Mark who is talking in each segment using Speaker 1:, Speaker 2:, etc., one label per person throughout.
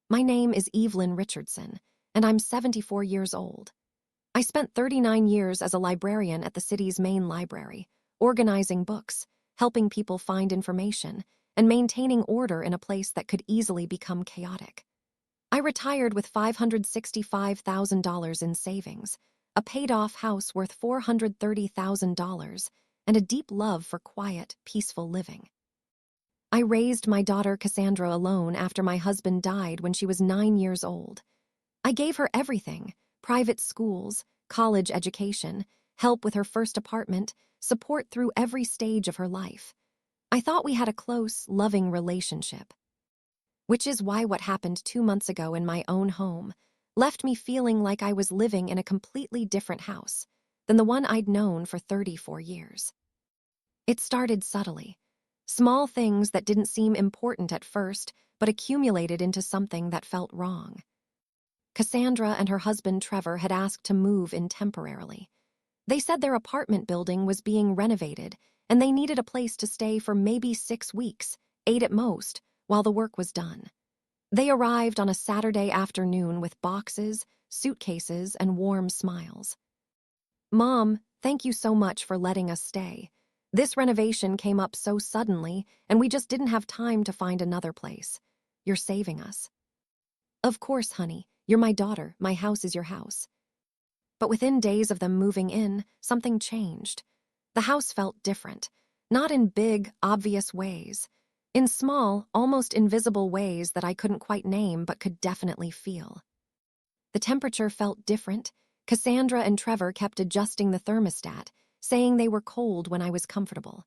Speaker 1: My name is Evelyn Richardson, and I'm 74 years old. I spent 39 years as a librarian at the city's main library, organizing books, helping people find information, and maintaining order in a place that could easily become chaotic. I retired with $565,000 in savings, a paid-off house worth $430,000, and a deep love for quiet, peaceful living. I raised my daughter Cassandra alone after my husband died when she was 9 years old. I gave her everything: private schools, college education, help with her first apartment, support through every stage of her life. I thought we had a close, loving relationship. Which is why what happened 2 months ago in my own home left me feeling like I was living in a completely different house than the one I'd known for 34 years. It started subtly. Small things that didn't seem important at first, but accumulated into something that felt wrong. Cassandra and her husband Trevor had asked to move in temporarily. They said their apartment building was being renovated, and they needed a place to stay for maybe 6 weeks, 8 at most, while the work was done. They arrived on a Saturday afternoon with boxes, suitcases, and warm smiles. "Mom, thank you so much for letting us stay. This renovation came up so suddenly, and we just didn't have time to find another place. You're saving us." "Of course, honey. You're my daughter. My house is your house." But within days of them moving in, something changed. The house felt different, not in big, obvious ways. In small, almost invisible ways that I couldn't quite name but could definitely feel. The temperature felt different. Cassandra and Trevor kept adjusting the thermostat, saying they were cold when I was comfortable.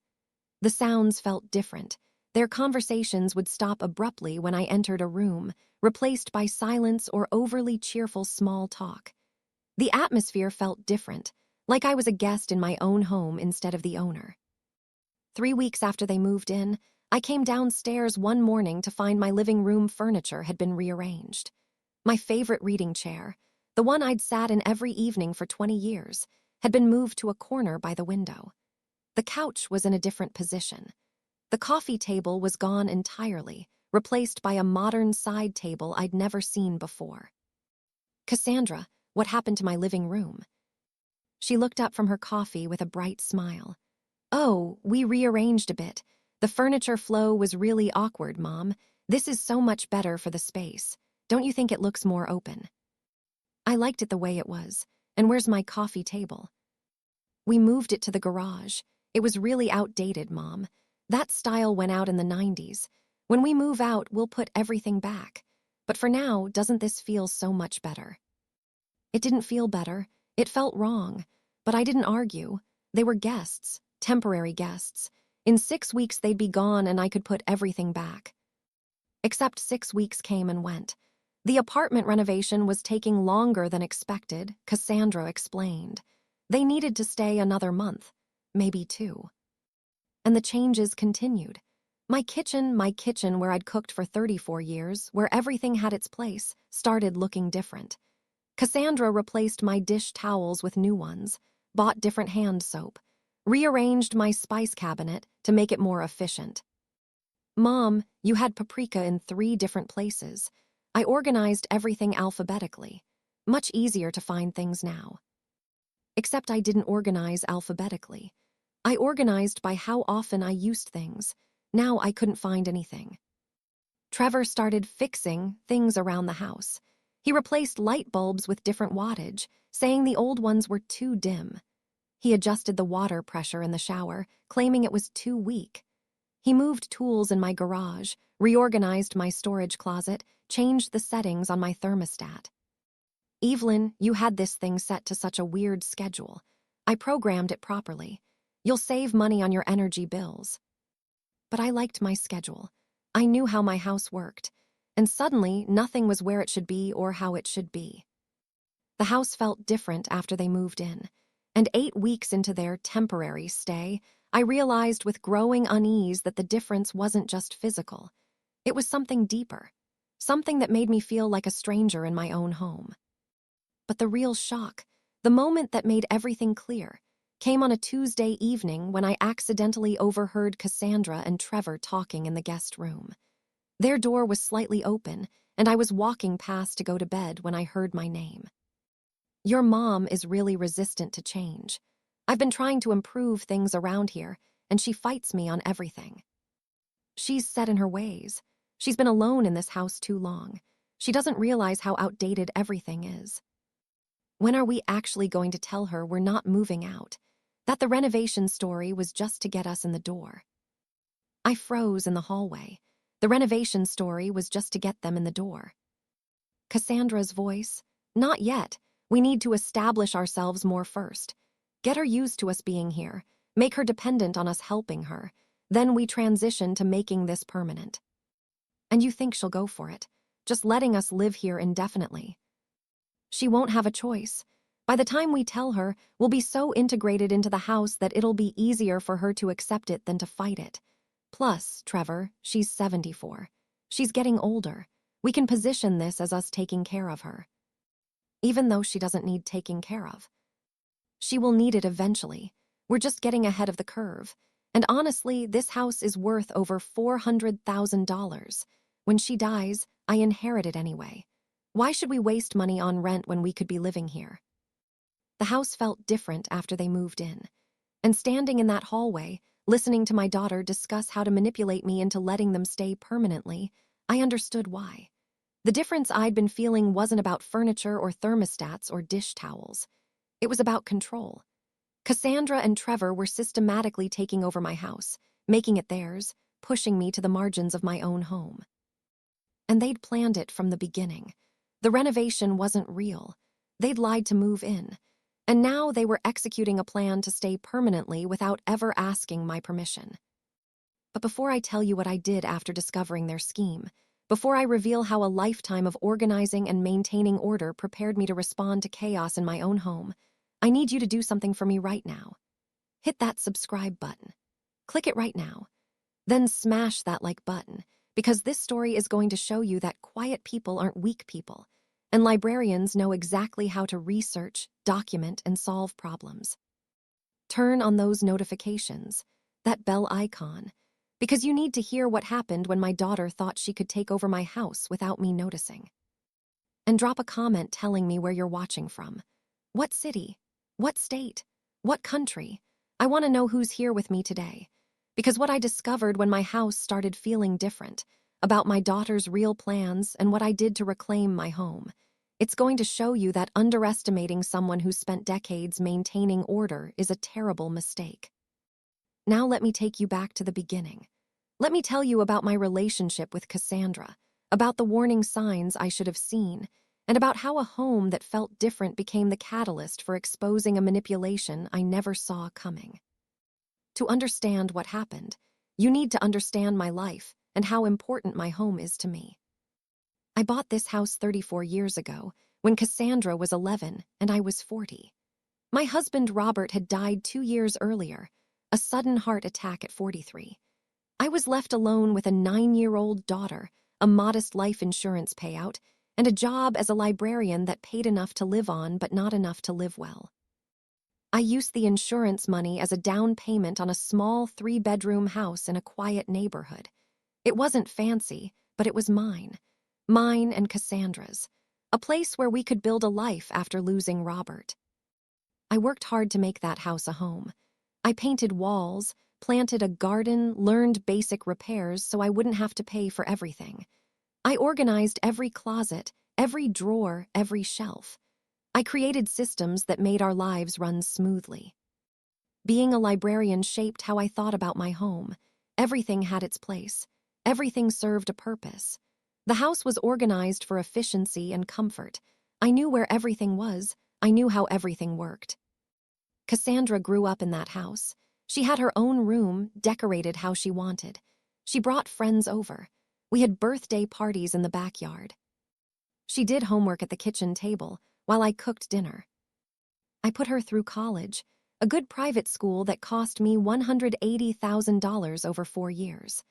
Speaker 1: The sounds felt different. Their conversations would stop abruptly when I entered a room, replaced by silence or overly cheerful small talk. The atmosphere felt different, like I was a guest in my own home instead of the owner. 3 weeks after they moved in, I came downstairs one morning to find my living room furniture had been rearranged. My favorite reading chair, the one I'd sat in every evening for 20 years, had been moved to a corner by the window. The couch was in a different position. The coffee table was gone entirely, replaced by a modern side table I'd never seen before. "Cassandra, what happened to my living room?" She looked up from her coffee with a bright smile. "Oh, we rearranged a bit. The furniture flow was really awkward, Mom. This is so much better for the space. Don't you think it looks more open?" I liked it the way it was. "And where's my coffee table?" "We moved it to the garage. It was really outdated, Mom. That style went out in the 90s. When we move out, we'll put everything back. But for now, doesn't this feel so much better?" It didn't feel better. It felt wrong. But I didn't argue. They were guests, temporary guests. In 6 weeks, they'd be gone and I could put everything back. Except 6 weeks came and went. The apartment renovation was taking longer than expected, Cassandra explained. They needed to stay another month, maybe 2. And the changes continued. My kitchen where I'd cooked for 34 years, where everything had its place, started looking different. Cassandra replaced my dish towels with new ones, bought different hand soap, rearranged my spice cabinet to make it more efficient. "Mom, you had paprika in 3 different places. I organized everything alphabetically. Much easier to find things now." Except I didn't organize alphabetically. I organized by how often I used things. Now I couldn't find anything. Trevor started fixing things around the house. He replaced light bulbs with different wattage, saying the old ones were too dim. He adjusted the water pressure in the shower, claiming it was too weak. He moved tools in my garage, reorganized my storage closet, changed the settings on my thermostat. "Evelyn, you had this thing set to such a weird schedule. I programmed it properly. You'll save money on your energy bills." But I liked my schedule. I knew how my house worked, and suddenly nothing was where it should be or how it should be. The house felt different after they moved in, and 8 weeks into their temporary stay, I realized with growing unease that the difference wasn't just physical. It was something deeper, something that made me feel like a stranger in my own home. But the real shock, the moment that made everything clear, came on a Tuesday evening when I accidentally overheard Cassandra and Trevor talking in the guest room. Their door was slightly open, and I was walking past to go to bed when I heard my name. Your mom is really resistant to change. I've been trying to improve things around here, and she fights me on everything. She's set in her ways. She's been alone in this house too long. She doesn't realize how outdated everything is. When are we actually going to tell her we're not moving out? That the renovation story was just to get us in the door? I froze in the hallway. The renovation story was just to get them in the door. Cassandra's voice, "Not yet. We need to establish ourselves more first. Get her used to us being here. Make her dependent on us helping her. Then we transition to making this permanent." And you think she'll go for it, just letting us live here indefinitely? She won't have a choice. By the time we tell her, we'll be so integrated into the house that it'll be easier for her to accept it than to fight it. Plus, Trevor, she's 74. She's getting older. We can position this as us taking care of her. Even though she doesn't need taking care of. She will need it eventually. We're just getting ahead of the curve. And honestly, this house is worth over $400,000. When she dies, I inherit it anyway. Why should we waste money on rent when we could be living here? The house felt different after they moved in. And standing in that hallway, listening to my daughter discuss how to manipulate me into letting them stay permanently, I understood why. The difference I'd been feeling wasn't about furniture or thermostats or dish towels. It was about control. Cassandra and Trevor were systematically taking over my house, making it theirs, pushing me to the margins of my own home. And they'd planned it from the beginning. The renovation wasn't real. They'd lied to move in. And now they were executing a plan to stay permanently without ever asking my permission. But before I tell you what I did after discovering their scheme, before I reveal how a lifetime of organizing and maintaining order prepared me to respond to chaos in my own home, I need you to do something for me right now. Hit that subscribe button. Click it right now. Then smash that like button, because this story is going to show you that quiet people aren't weak people, and librarians know exactly how to research, document, and solve problems. Turn on those notifications, that bell icon, because you need to hear what happened when my daughter thought she could take over my house without me noticing. And drop a comment telling me where you're watching from. What city? What state? What country? I want to know who's here with me today. Because what I discovered when my house started feeling different, about my daughter's real plans and what I did to reclaim my home, it's going to show you that underestimating someone who's spent decades maintaining order is a terrible mistake. Now let me take you back to the beginning. Let me tell you about my relationship with Cassandra, about the warning signs I should have seen, and about how a home that felt different became the catalyst for exposing a manipulation I never saw coming. To understand what happened, you need to understand my life and how important my home is to me. I bought this house 34 years ago, when Cassandra was 11 and I was 40. My husband Robert had died 2 years earlier, a sudden heart attack at 43. I was left alone with a 9-year-old daughter, a modest life insurance payout, and a job as a librarian that paid enough to live on but not enough to live well. I used the insurance money as a down payment on a small 3-bedroom house in a quiet neighborhood. It wasn't fancy, but it was mine. Mine and Cassandra's. A place where we could build a life after losing Robert. I worked hard to make that house a home. I painted walls, planted a garden, learned basic repairs so I wouldn't have to pay for everything. I organized every closet, every drawer, every shelf. I created systems that made our lives run smoothly. Being a librarian shaped how I thought about my home. Everything had its place. Everything served a purpose. The house was organized for efficiency and comfort. I knew where everything was. I knew how everything worked. Cassandra grew up in that house. She had her own room, decorated how she wanted. She brought friends over. We had birthday parties in the backyard. She did homework at the kitchen table while I cooked dinner. I put her through college, a good private school that cost me $180,000 over 4 years.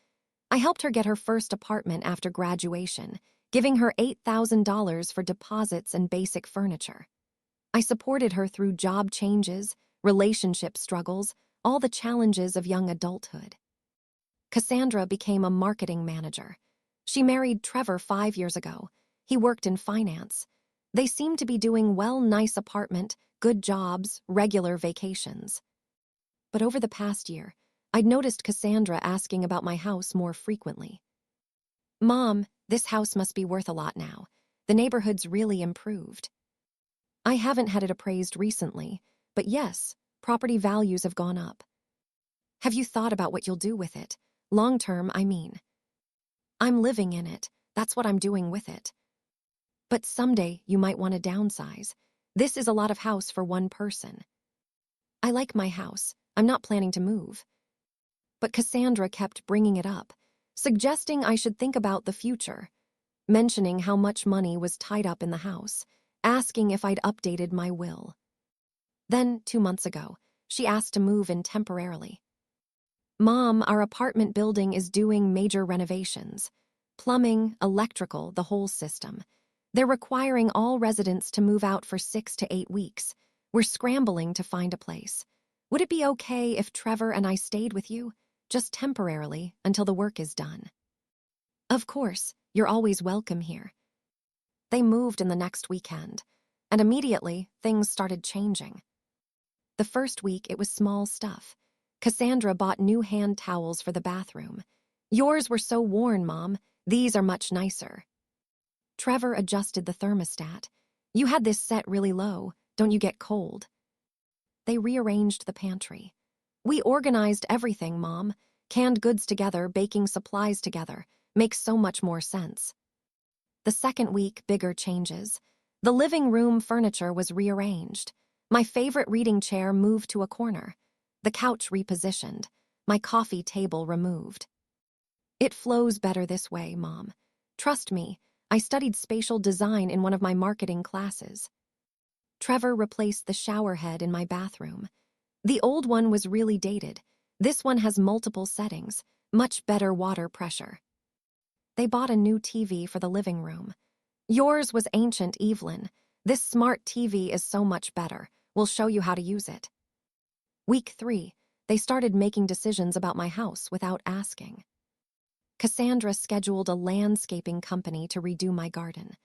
Speaker 1: I helped her get her first apartment after graduation, giving her $8,000 for deposits and basic furniture. I supported her through job changes, relationship struggles, all the challenges of young adulthood. Cassandra became a marketing manager. She married Trevor 5 years ago. He worked in finance. They seemed to be doing well, nice apartment, good jobs, regular vacations. But over the past year, I'd noticed Cassandra asking about my house more frequently. Mom, this house must be worth a lot now. The neighborhood's really improved. I haven't had it appraised recently, but yes, property values have gone up. Have you thought about what you'll do with it? Long term, I mean. I'm living in it. That's what I'm doing with it. But someday you might want to downsize. This is a lot of house for one person. I like my house. I'm not planning to move. But Cassandra kept bringing it up, suggesting I should think about the future, mentioning how much money was tied up in the house, asking if I'd updated my will. Then, 2 months ago, she asked to move in temporarily. Mom, our apartment building is doing major renovations. Plumbing, electrical, the whole system. They're requiring all residents to move out for 6 to 8 weeks. We're scrambling to find a place. Would it be okay if Trevor and I stayed with you, just temporarily, until the work is done? Of course, you're always welcome here. They moved in the next weekend, and immediately things started changing. The first week it was small stuff. Cassandra bought new hand towels for the bathroom. Yours were so worn, Mom. These are much nicer. Trevor adjusted the thermostat. You had this set really low. Don't you get cold? They rearranged the pantry. We organized everything, Mom. Canned goods together, baking supplies together. Makes so much more sense. The second week, bigger changes. The living room furniture was rearranged. My favorite reading chair moved to a corner. The couch repositioned. My coffee table removed. It flows better this way, Mom. Trust me, I studied spatial design in one of my marketing classes. Trevor replaced the shower head in my bathroom. The old one was really dated. This one has multiple settings, much better water pressure. They bought a new TV for the living room. Yours was ancient, Evelyn. This smart TV is so much better. We'll show you how to use it. Week 3, they started making decisions about my house without asking. Cassandra scheduled a landscaping company to redo my garden.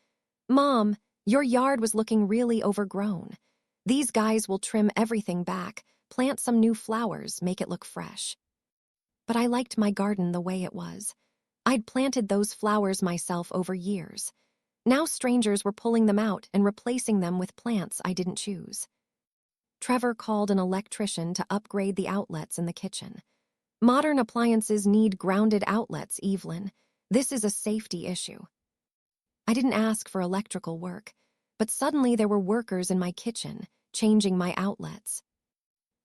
Speaker 1: Mom, your yard was looking really overgrown. These guys will trim everything back, plant some new flowers, make it look fresh. But I liked my garden the way it was. I'd planted those flowers myself over years. Now strangers were pulling them out and replacing them with plants I didn't choose. Trevor called an electrician to upgrade the outlets in the kitchen. Modern appliances need grounded outlets, Evelyn. This is a safety issue. I didn't ask for electrical work, but suddenly there were workers in my kitchen, changing my outlets.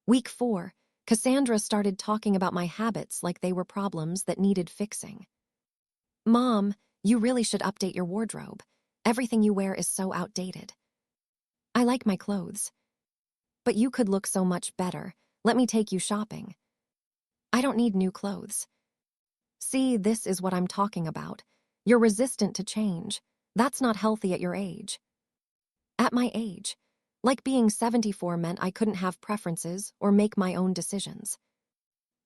Speaker 1: Week 4, Cassandra started talking about my habits like they were problems that needed fixing. Mom, you really should update your wardrobe. Everything you wear is so outdated. I like my clothes. But you could look so much better. Let me take you shopping. I don't need new clothes. See, this is what I'm talking about. You're resistant to change. That's not healthy at your age. At my age, like being 74 meant I couldn't have preferences or make my own decisions.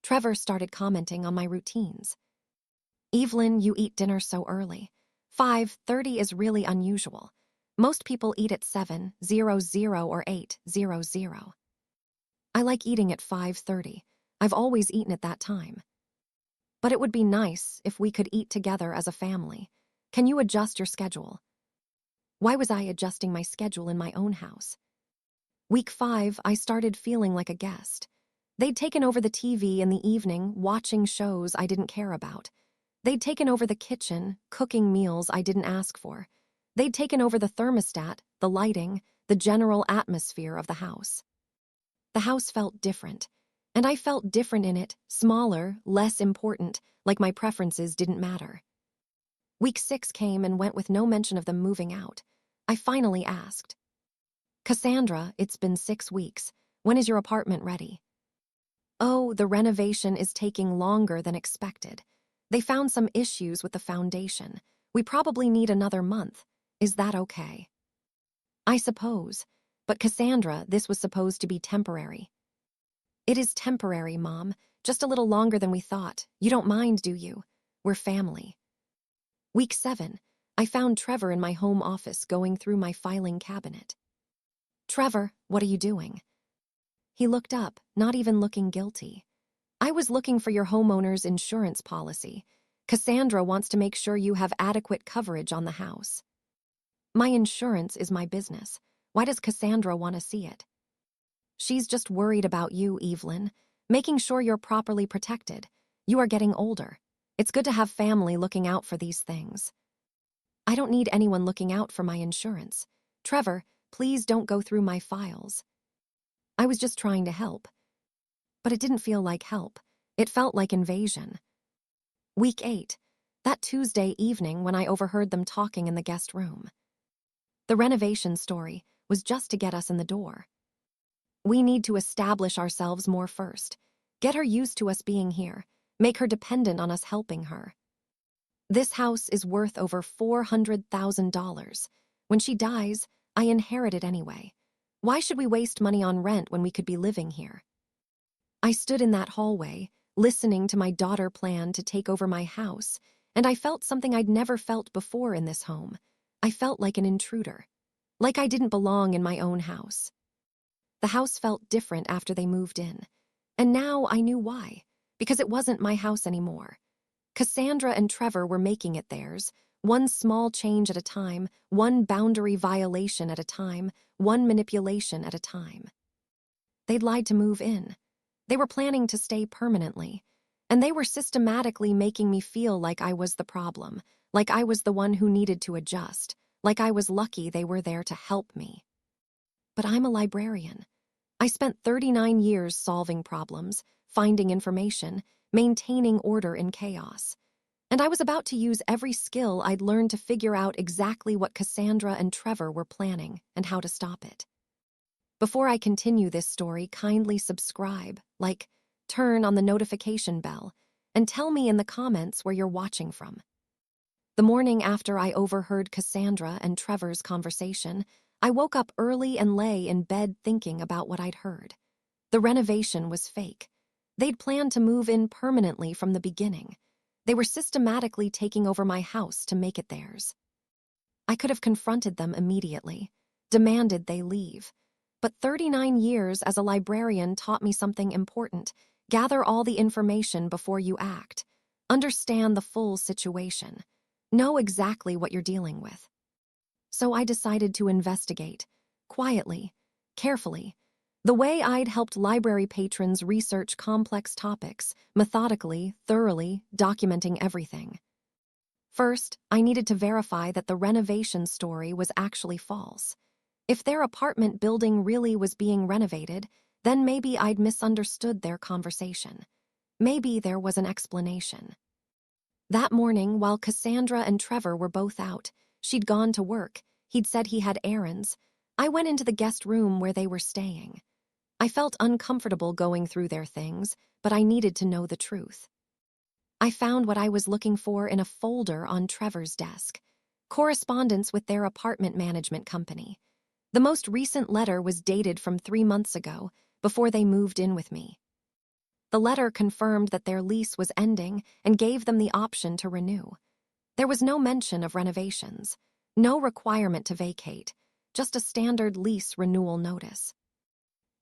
Speaker 1: Trevor started commenting on my routines. Evelyn, you eat dinner so early. 5:30 is really unusual. Most people eat at 7:00 or 8:00. I like eating at 5:30. I've always eaten at that time. But it would be nice if we could eat together as a family. Can you adjust your schedule? Why was I adjusting my schedule in my own house? Week 5, I started feeling like a guest. They'd taken over the TV in the evening, watching shows I didn't care about. They'd taken over the kitchen, cooking meals I didn't ask for. They'd taken over the thermostat, the lighting, the general atmosphere of the house. The house felt different, and I felt different in it, smaller, less important, like my preferences didn't matter. Week 6 came and went with no mention of them moving out. I finally asked, Cassandra, it's been 6 weeks. When is your apartment ready? Oh, the renovation is taking longer than expected. They found some issues with the foundation. We probably need another month. Is that okay? I suppose. But Cassandra, this was supposed to be temporary. It is temporary, Mom. Just a little longer than we thought. You don't mind, do you? We're family. Week 7, I found Trevor in my home office going through my filing cabinet. "Trevor, what are you doing?" He looked up, not even looking guilty. "I was looking for your homeowner's insurance policy. Cassandra wants to make sure you have adequate coverage on the house." "My insurance is my business. Why does Cassandra want to see it?" "She's just worried about you, Evelyn, making sure you're properly protected. You are getting older. It's good to have family looking out for these things." "I don't need anyone looking out for my insurance. Trevor, please don't go through my files." I was just trying to help. But it didn't feel like help. It felt like invasion. Week 8, that Tuesday evening when I overheard them talking in the guest room. The renovation story was just to get us in the door. "We need to establish ourselves more first. Get her used to us being here. Make her dependent on us helping her. This house is worth over $400,000. When she dies, I inherit it anyway. Why should we waste money on rent when we could be living here?" I stood in that hallway, listening to my daughter plan to take over my house, and I felt something I'd never felt before in this home. I felt like an intruder, like I didn't belong in my own house. The house felt different after they moved in, and now I knew why, because it wasn't my house anymore. Cassandra and Trevor were making it theirs, one small change at a time, one boundary violation at a time, one manipulation at a time. They'd lied to move in. They were planning to stay permanently, and they were systematically making me feel like I was the problem, like I was the one who needed to adjust, like I was lucky they were there to help me. But I'm a librarian. I spent 39 years solving problems, finding information, maintaining order in chaos. And I was about to use every skill I'd learned to figure out exactly what Cassandra and Trevor were planning and how to stop it. Before I continue this story, kindly subscribe, like, turn on the notification bell, and tell me in the comments where you're watching from. The morning after I overheard Cassandra and Trevor's conversation, I woke up early and lay in bed thinking about what I'd heard. The renovation was fake. They'd planned to move in permanently from the beginning. They were systematically taking over my house to make it theirs. I could have confronted them immediately, demanded they leave. But 39 years as a librarian taught me something important. Gather all the information before you act. Understand the full situation. Know exactly what you're dealing with. So I decided to investigate, quietly, carefully, the way I'd helped library patrons research complex topics, methodically, thoroughly, documenting everything. First, I needed to verify that the renovation story was actually false. If their apartment building really was being renovated, then maybe I'd misunderstood their conversation. Maybe there was an explanation. That morning, while Cassandra and Trevor were both out, she'd gone to work, he'd said he had errands, I went into the guest room where they were staying. I felt uncomfortable going through their things, but I needed to know the truth. I found what I was looking for in a folder on Trevor's desk, correspondence with their apartment management company. The most recent letter was dated from 3 months ago, before they moved in with me. The letter confirmed that their lease was ending and gave them the option to renew. There was no mention of renovations, no requirement to vacate, just a standard lease renewal notice.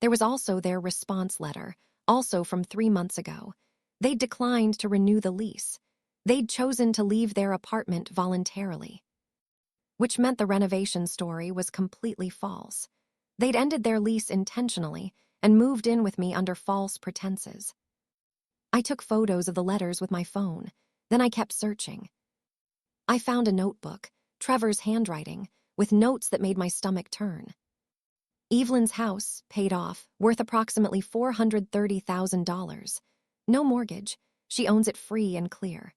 Speaker 1: There was also their response letter, also from 3 months ago. They'd declined to renew the lease. They'd chosen to leave their apartment voluntarily, which meant the renovation story was completely false. They'd ended their lease intentionally and moved in with me under false pretenses. I took photos of the letters with my phone, then I kept searching. I found a notebook, Trevor's handwriting, with notes that made my stomach turn. Evelyn's house, paid off, worth approximately $430,000. No mortgage, she owns it free and clear.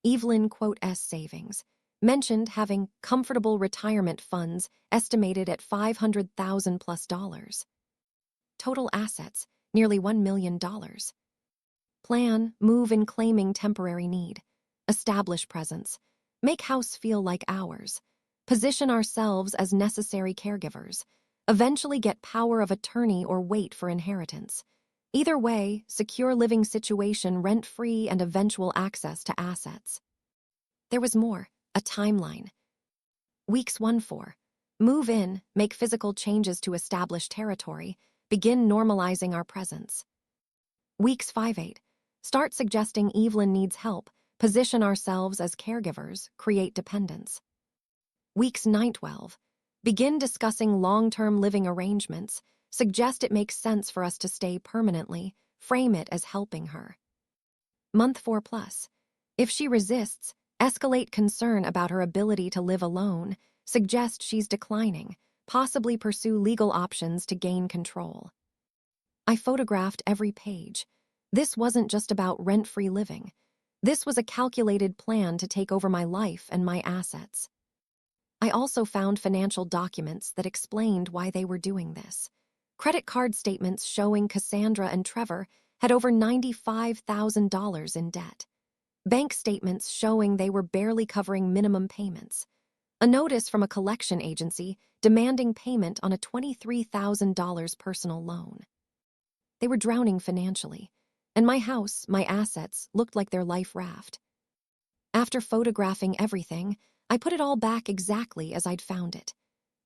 Speaker 1: Evelyn, S savings, mentioned having comfortable retirement funds estimated at $500,000 plus dollars. Total assets, nearly $1 million. Plan, move in claiming temporary need. Establish presence. Make house feel like ours. Position ourselves as necessary caregivers. Eventually get power of attorney or wait for inheritance. Either way, secure living situation rent-free and eventual access to assets. There was more, a timeline. Weeks 1-4. Move in, make physical changes to establish territory, begin normalizing our presence. Weeks 5-8. Start suggesting Evelyn needs help, position ourselves as caregivers, create dependence. Weeks 9-12. Begin discussing long-term living arrangements, suggest it makes sense for us to stay permanently, frame it as helping her. Month 4+. If she resists, escalate concern about her ability to live alone, suggest she's declining, possibly pursue legal options to gain control. I photographed every page. This wasn't just about rent-free living. This was a calculated plan to take over my life and my assets. I also found financial documents that explained why they were doing this. Credit card statements showing Cassandra and Trevor had over $95,000 in debt. Bank statements showing they were barely covering minimum payments. A notice from a collection agency demanding payment on a $23,000 personal loan. They were drowning financially, and my house, my assets, looked like their life raft. After photographing everything, I put it all back exactly as I'd found it.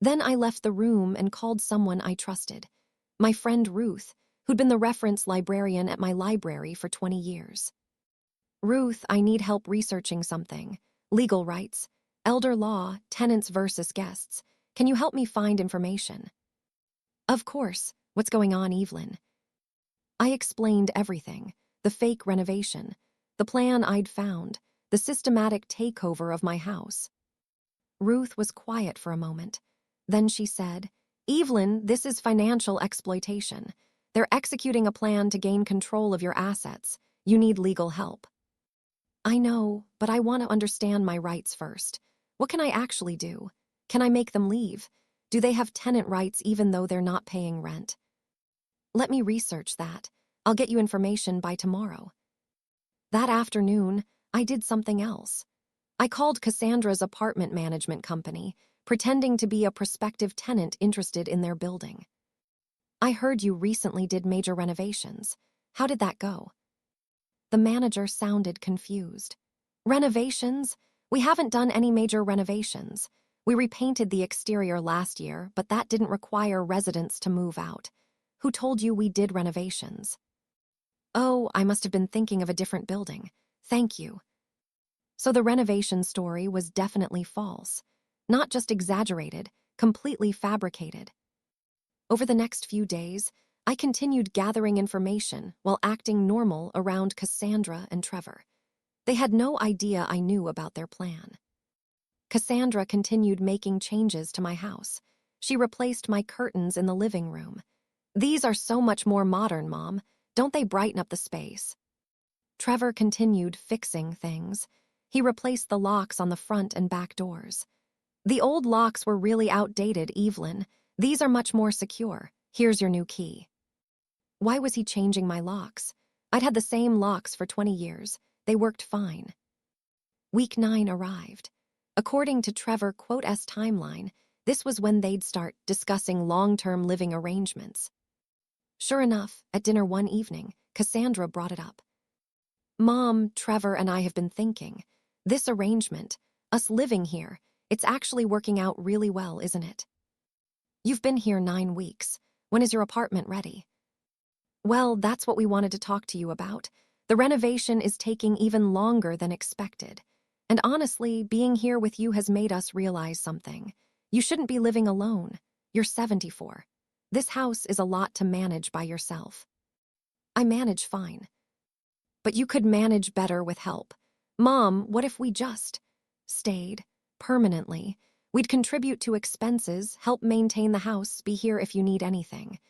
Speaker 1: Then I left the room and called someone I trusted, my friend Ruth, who'd been the reference librarian at my library for 20 years. Ruth, I need help researching something. Legal rights, elder law, tenants versus guests. Can you help me find information? Of course. What's going on, Evelyn? I explained everything, the fake renovation, the plan I'd found, the systematic takeover of my house. Ruth was quiet for a moment. Then she said, Evelyn, this is financial exploitation. They're executing a plan to gain control of your assets. You need legal help. I know, but I want to understand my rights first. What can I actually do? Can I make them leave? Do they have tenant rights even though they're not paying rent? Let me research that. I'll get you information by tomorrow. That afternoon, I did something else. I called Cassandra's apartment management company, pretending to be a prospective tenant interested in their building. I heard you recently did major renovations. How did that go? The manager sounded confused. Renovations? We haven't done any major renovations. We repainted the exterior last year, but that didn't require residents to move out. Who told you we did renovations? Oh, I must have been thinking of a different building. Thank you. So the renovation story was definitely false. Not just exaggerated, completely fabricated. Over the next few days, I continued gathering information while acting normal around Cassandra and Trevor. They had no idea I knew about their plan. Cassandra continued making changes to my house. She replaced my curtains in the living room. These are so much more modern, Mom. Don't they brighten up the space? Trevor continued fixing things. He replaced the locks on the front and back doors. The old locks were really outdated, Evelyn. These are much more secure. Here's your new key. Why was he changing my locks? I'd had the same locks for 20 years. They worked fine. Week 9 arrived. According to Trevor S timeline, this was when they'd start discussing long-term living arrangements. Sure enough, at dinner one evening, Cassandra brought it up. Mom, Trevor, and I have been thinking. This arrangement, us living here, it's actually working out really well, isn't it? You've been here 9 weeks. When is your apartment ready? Well, that's what we wanted to talk to you about. The renovation is taking even longer than expected. And honestly, being here with you has made us realize something. You shouldn't be living alone. You're 74. This house is a lot to manage by yourself. I manage fine. But you could manage better with help. Mom, what if we just stayed permanently? We'd contribute to expenses, help maintain the house, be here if you need anything.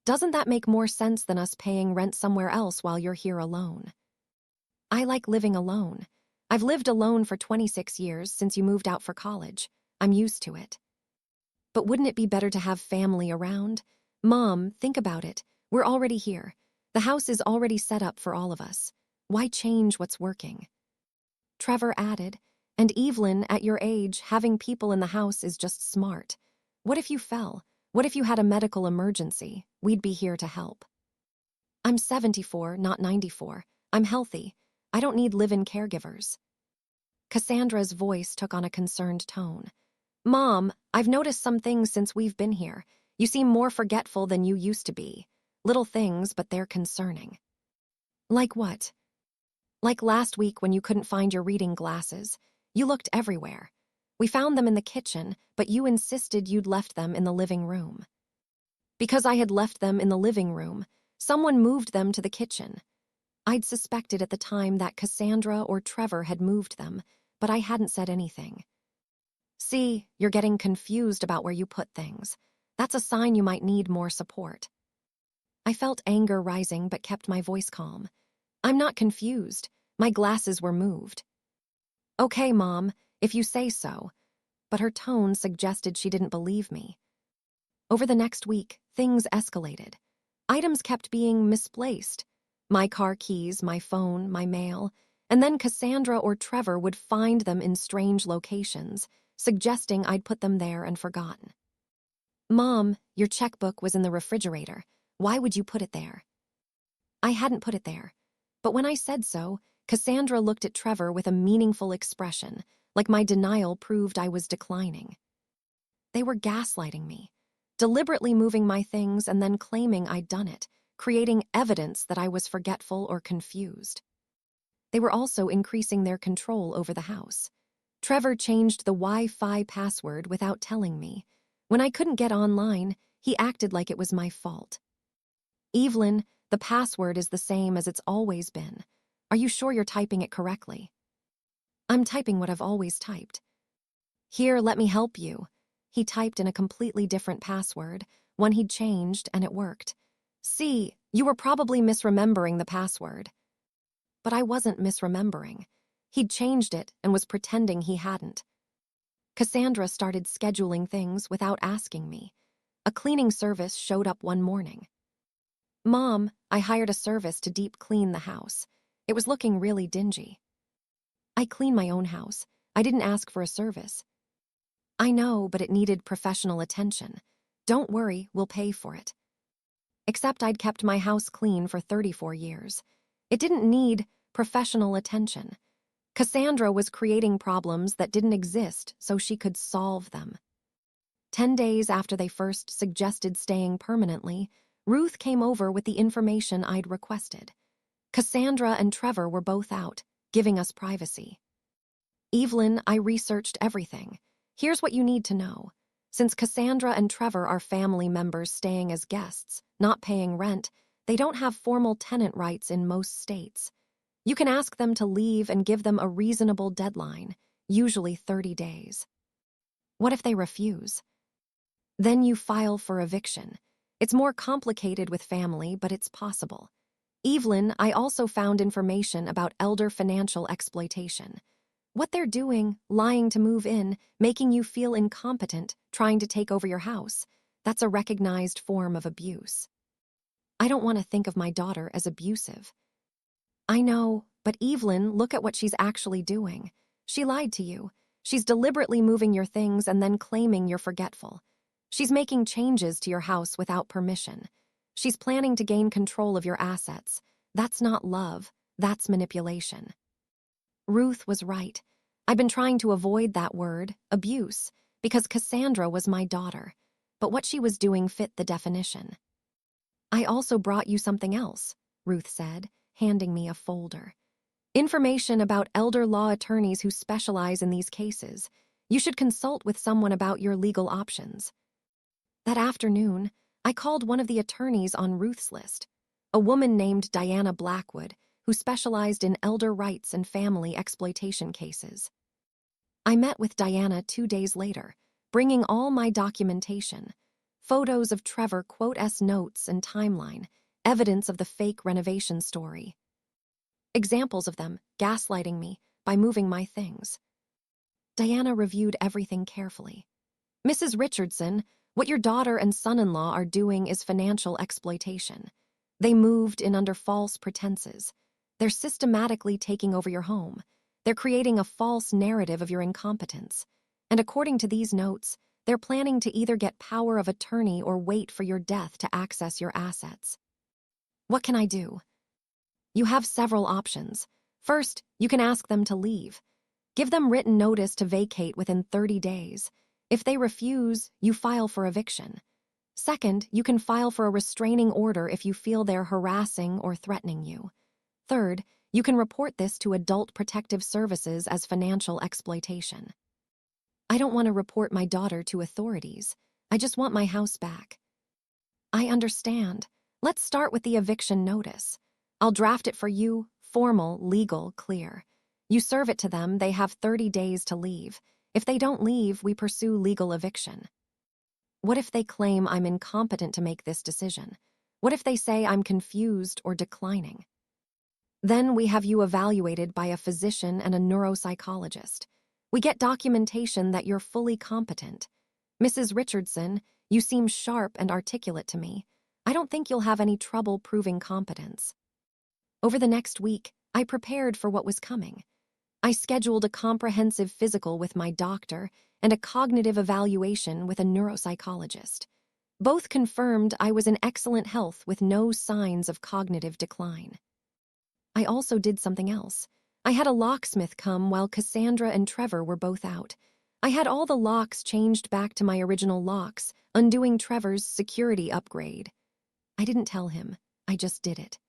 Speaker 1: Doesn't that make more sense than us paying rent somewhere else while you're here alone? I like living alone. I've lived alone for 26 years since you moved out for college. I'm used to it. But wouldn't it be better to have family around? Mom, think about it. We're already here. The house is already set up for all of us. Why change what's working? Trevor added, and Evelyn, at your age, having people in the house is just smart. What if you fell? What if you had a medical emergency? We'd be here to help. I'm 74, not 94. I'm healthy. I don't need live-in caregivers. Cassandra's voice took on a concerned tone. Mom, I've noticed some things since we've been here. You seem more forgetful than you used to be. Little things, but they're concerning. Like what? Like last week when you couldn't find your reading glasses. You looked everywhere. We found them in the kitchen, but you insisted you'd left them in the living room. Because I had left them in the living room, someone moved them to the kitchen. I'd suspected at the time that Cassandra or Trevor had moved them, but I hadn't said anything. See, you're getting confused about where you put things. That's a sign you might need more support. I felt anger rising but kept my voice calm. I'm not confused. My glasses were moved. Okay, Mom, if you say so. But her tone suggested she didn't believe me. Over the next week, things escalated. Items kept being misplaced. My car keys, my phone, my mail, and then Cassandra or Trevor would find them in strange locations, suggesting I'd put them there and forgotten. Mom, your checkbook was in the refrigerator. Why would you put it there? I hadn't put it there. But when I said so, Cassandra looked at Trevor with a meaningful expression, like my denial proved I was declining. They were gaslighting me, deliberately moving my things and then claiming I'd done it, creating evidence that I was forgetful or confused. They were also increasing their control over the house. Trevor changed the Wi-Fi password without telling me. When I couldn't get online, he acted like it was my fault. Evelyn, the password is the same as it's always been. Are you sure you're typing it correctly? I'm typing what I've always typed. Here, let me help you. He typed in a completely different password, one he'd changed, and it worked. See, you were probably misremembering the password. But I wasn't misremembering. He'd changed it and was pretending he hadn't. Cassandra started scheduling things without asking me. A cleaning service showed up one morning. Mom, I hired a service to deep clean the house. It was looking really dingy. I clean my own house. I didn't ask for a service. I know, but it needed professional attention. Don't worry, we'll pay for it. Except I'd kept my house clean for 34 years. It didn't need professional attention. Cassandra was creating problems that didn't exist so she could solve them. 10 days after they first suggested staying permanently, Ruth came over with the information I'd requested. Cassandra and Trevor were both out, giving us privacy. Evelyn, I researched everything. Here's what you need to know. Since Cassandra and Trevor are family members staying as guests, not paying rent, they don't have formal tenant rights in most states. You can ask them to leave and give them a reasonable deadline, usually 30 days. What if they refuse? Then you file for eviction. It's more complicated with family, but it's possible. Evelyn, I also found information about elder financial exploitation. What they're doing, lying to move in, making you feel incompetent, trying to take over your house, that's a recognized form of abuse. I don't want to think of my daughter as abusive. I know, but Evelyn, look at what she's actually doing. She lied to you. She's deliberately moving your things and then claiming you're forgetful. She's making changes to your house without permission. She's planning to gain control of your assets. That's not love, that's manipulation. Ruth was right. I've been trying to avoid that word, abuse, because Cassandra was my daughter, but what she was doing fit the definition. I also brought you something else, Ruth said, handing me a folder. Information about elder law attorneys who specialize in these cases. You should consult with someone about your legal options. That afternoon, I called one of the attorneys on Ruth's list, a woman named Diana Blackwood, who specialized in elder rights and family exploitation cases. I met with Diana 2 days later, bringing all my documentation, photos of Trevor *S notes and timeline, evidence of the fake renovation story. Examples of them gaslighting me by moving my things. Diana reviewed everything carefully. Mrs. Richardson, what your daughter and son-in-law are doing is financial exploitation. They moved in under false pretenses. They're systematically taking over your home. They're creating a false narrative of your incompetence. And according to these notes, they're planning to either get power of attorney or wait for your death to access your assets. What can I do? You have several options. First, you can ask them to leave. Give them written notice to vacate within 30 days. If they refuse, you file for eviction. Second, you can file for a restraining order if you feel they're harassing or threatening you. Third, you can report this to Adult Protective Services as financial exploitation. I don't want to report my daughter to authorities. I just want my house back. I understand. Let's start with the eviction notice. I'll draft it for you, formal, legal, clear. You serve it to them, they have 30 days to leave. If they don't leave, we pursue legal eviction. What if they claim I'm incompetent to make this decision? What if they say I'm confused or declining? Then we have you evaluated by a physician and a neuropsychologist. We get documentation that you're fully competent. Mrs. Richardson, you seem sharp and articulate to me. I don't think you'll have any trouble proving competence. Over the next week, I prepared for what was coming. I scheduled a comprehensive physical with my doctor and a cognitive evaluation with a neuropsychologist. Both confirmed I was in excellent health with no signs of cognitive decline. I also did something else. I had a locksmith come while Cassandra and Trevor were both out. I had all the locks changed back to my original locks, undoing Trevor's security upgrade. I didn't tell him. I just did it.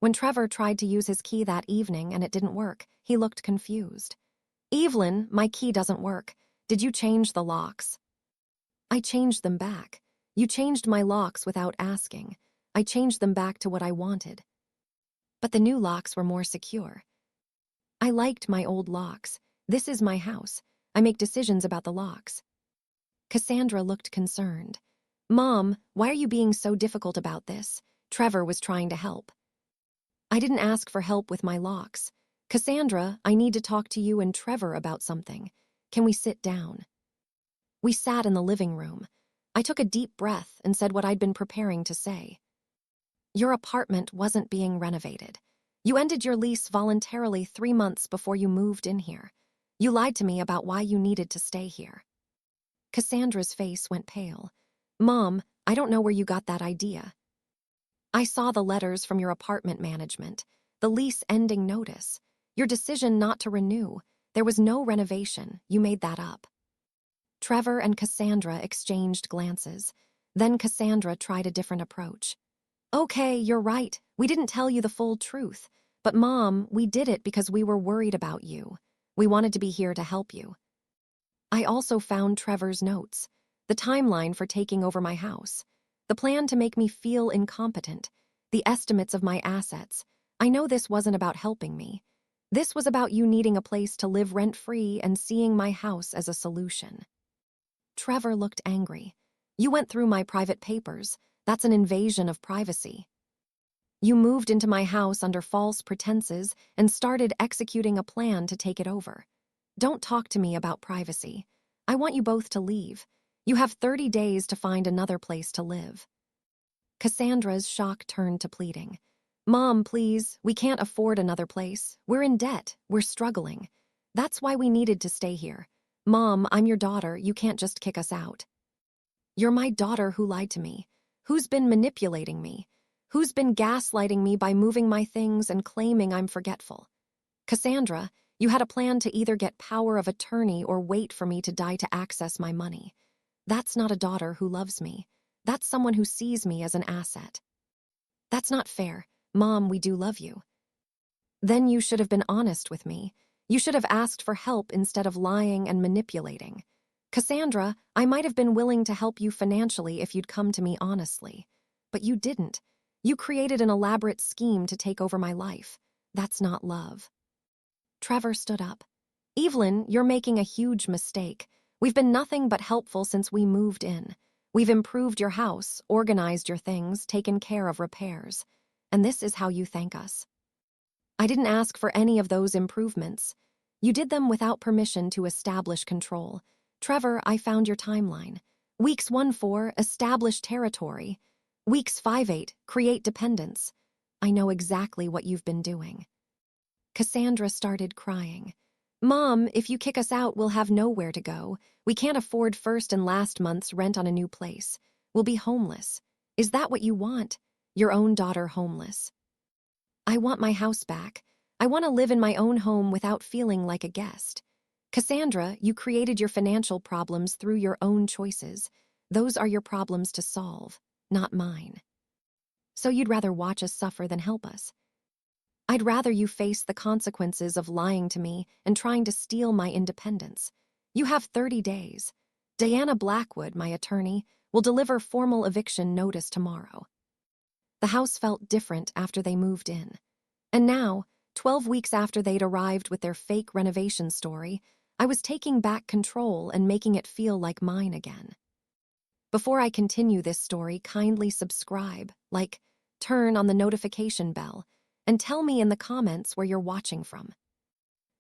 Speaker 1: When Trevor tried to use his key that evening and it didn't work, he looked confused. Evelyn, my key doesn't work. Did you change the locks? I changed them back. You changed my locks without asking. I changed them back to what I wanted. But the new locks were more secure. I liked my old locks. This is my house. I make decisions about the locks. Cassandra looked concerned. Mom, why are you being so difficult about this? Trevor was trying to help. I didn't ask for help with my locks. Cassandra, I need to talk to you and Trevor about something. Can we sit down? We sat in the living room. I took a deep breath and said what I'd been preparing to say. Your apartment wasn't being renovated. You ended your lease voluntarily 3 months before you moved in here. You lied to me about why you needed to stay here. Cassandra's face went pale. Mom, I don't know where you got that idea. I saw the letters from your apartment management, the lease ending notice, your decision not to renew. There was no renovation. You made that up. Trevor and Cassandra exchanged glances. Then Cassandra tried a different approach. Okay, you're right. We didn't tell you the full truth. But Mom, we did it because we were worried about you. We wanted to be here to help you. I also found Trevor's notes, the timeline for taking over my house, the plan to make me feel incompetent, the estimates of my assets. I know this wasn't about helping me. This was about you needing a place to live rent-free and seeing my house as a solution. Trevor looked angry. You went through my private papers. That's an invasion of privacy. You moved into my house under false pretenses and started executing a plan to take it over. Don't talk to me about privacy. I want you both to leave. You have 30 days to find another place to live. Cassandra's shock turned to pleading. Mom, please, we can't afford another place. We're in debt. We're struggling. That's why we needed to stay here. Mom, I'm your daughter. You can't just kick us out. You're my daughter who lied to me. Who's been manipulating me? Who's been gaslighting me by moving my things and claiming I'm forgetful? Cassandra, you had a plan to either get power of attorney or wait for me to die to access my money. That's not a daughter who loves me. That's someone who sees me as an asset. That's not fair. Mom, we do love you. Then you should have been honest with me. You should have asked for help instead of lying and manipulating. Cassandra, I might have been willing to help you financially if you'd come to me honestly. But you didn't. You created an elaborate scheme to take over my life. That's not love. Trevor stood up. Evelyn, you're making a huge mistake. We've been nothing but helpful since we moved in. We've improved your house, organized your things, taken care of repairs. And this is how you thank us. I didn't ask for any of those improvements. You did them without permission to establish control. Trevor, I found your timeline. Weeks 1-4, establish territory. Weeks 5-8, create dependence. I know exactly what you've been doing. Cassandra started crying. Mom, if you kick us out, we'll have nowhere to go. We can't afford first and last month's rent on a new place. We'll be homeless. Is that what you want? Your own daughter homeless. I want my house back. I want to live in my own home without feeling like a guest. Cassandra, you created your financial problems through your own choices. Those are your problems to solve, not mine. So you'd rather watch us suffer than help us. I'd rather you face the consequences of lying to me and trying to steal my independence. You have 30 days. Diana Blackwood, my attorney, will deliver formal eviction notice tomorrow. The house felt different after they moved in. And now, 12 weeks after they'd arrived with their fake renovation story, I was taking back control and making it feel like mine again. Before I continue this story, kindly subscribe, like, turn on the notification bell, and tell me in the comments where you're watching from.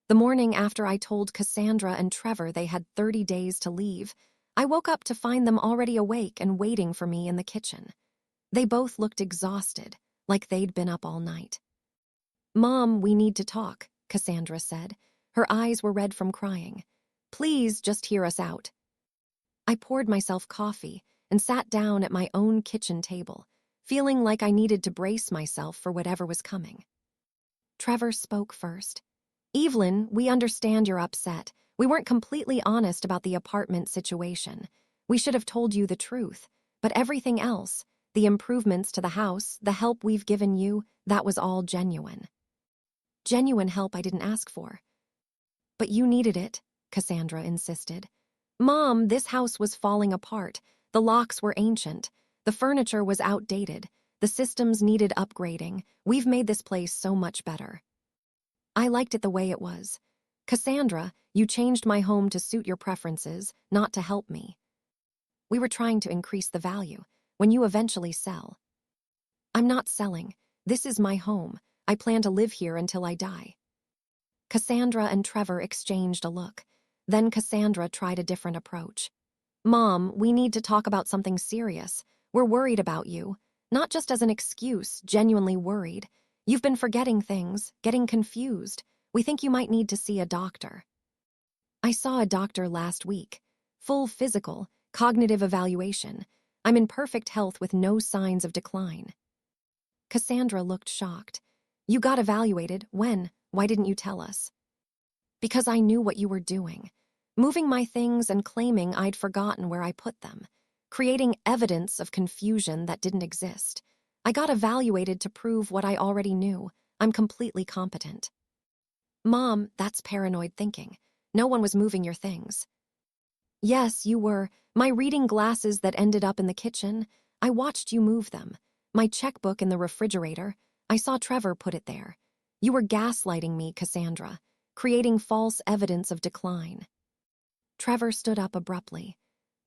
Speaker 1: The morning after I told Cassandra and Trevor they had 30 days to leave, I woke up to find them already awake and waiting for me in the kitchen. They both looked exhausted, like they'd been up all night. "Mom, we need to talk," Cassandra said. Her eyes were red from crying. "Please just hear us out." I poured myself coffee and sat down at my own kitchen table, feeling like I needed to brace myself for whatever was coming. Trevor spoke first. "Evelyn, we understand you're upset. We weren't completely honest about the apartment situation. We should have told you the truth. But everything else, the improvements to the house, the help we've given you, that was all genuine." "Genuine help I didn't ask for." "But you needed it," Cassandra insisted. "Mom, this house was falling apart. The locks were ancient. The furniture was outdated. The systems needed upgrading. We've made this place so much better." "I liked it the way it was. Cassandra, you changed my home to suit your preferences, not to help me. We were trying to increase the value when you eventually sell." "I'm not selling. This is my home. I plan to live here until I die." Cassandra and Trevor exchanged a look. Then Cassandra tried a different approach. "Mom, we need to talk about something serious. We're worried about you. Not just as an excuse, genuinely worried. You've been forgetting things, getting confused. We think you might need to see a doctor." "I saw a doctor last week. Full physical, cognitive evaluation. I'm in perfect health with no signs of decline." Cassandra looked shocked. "You got evaluated? When? Why didn't you tell us?" "Because I knew what you were doing. Moving my things and claiming I'd forgotten where I put them. Creating evidence of confusion that didn't exist. I got evaluated to prove what I already knew. I'm completely competent." "Mom, that's paranoid thinking. No one was moving your things." "Yes, you were. My reading glasses that ended up in the kitchen. I watched you move them. My checkbook in the refrigerator. I saw Trevor put it there. You were gaslighting me, Cassandra, creating false evidence of decline." Trevor stood up abruptly.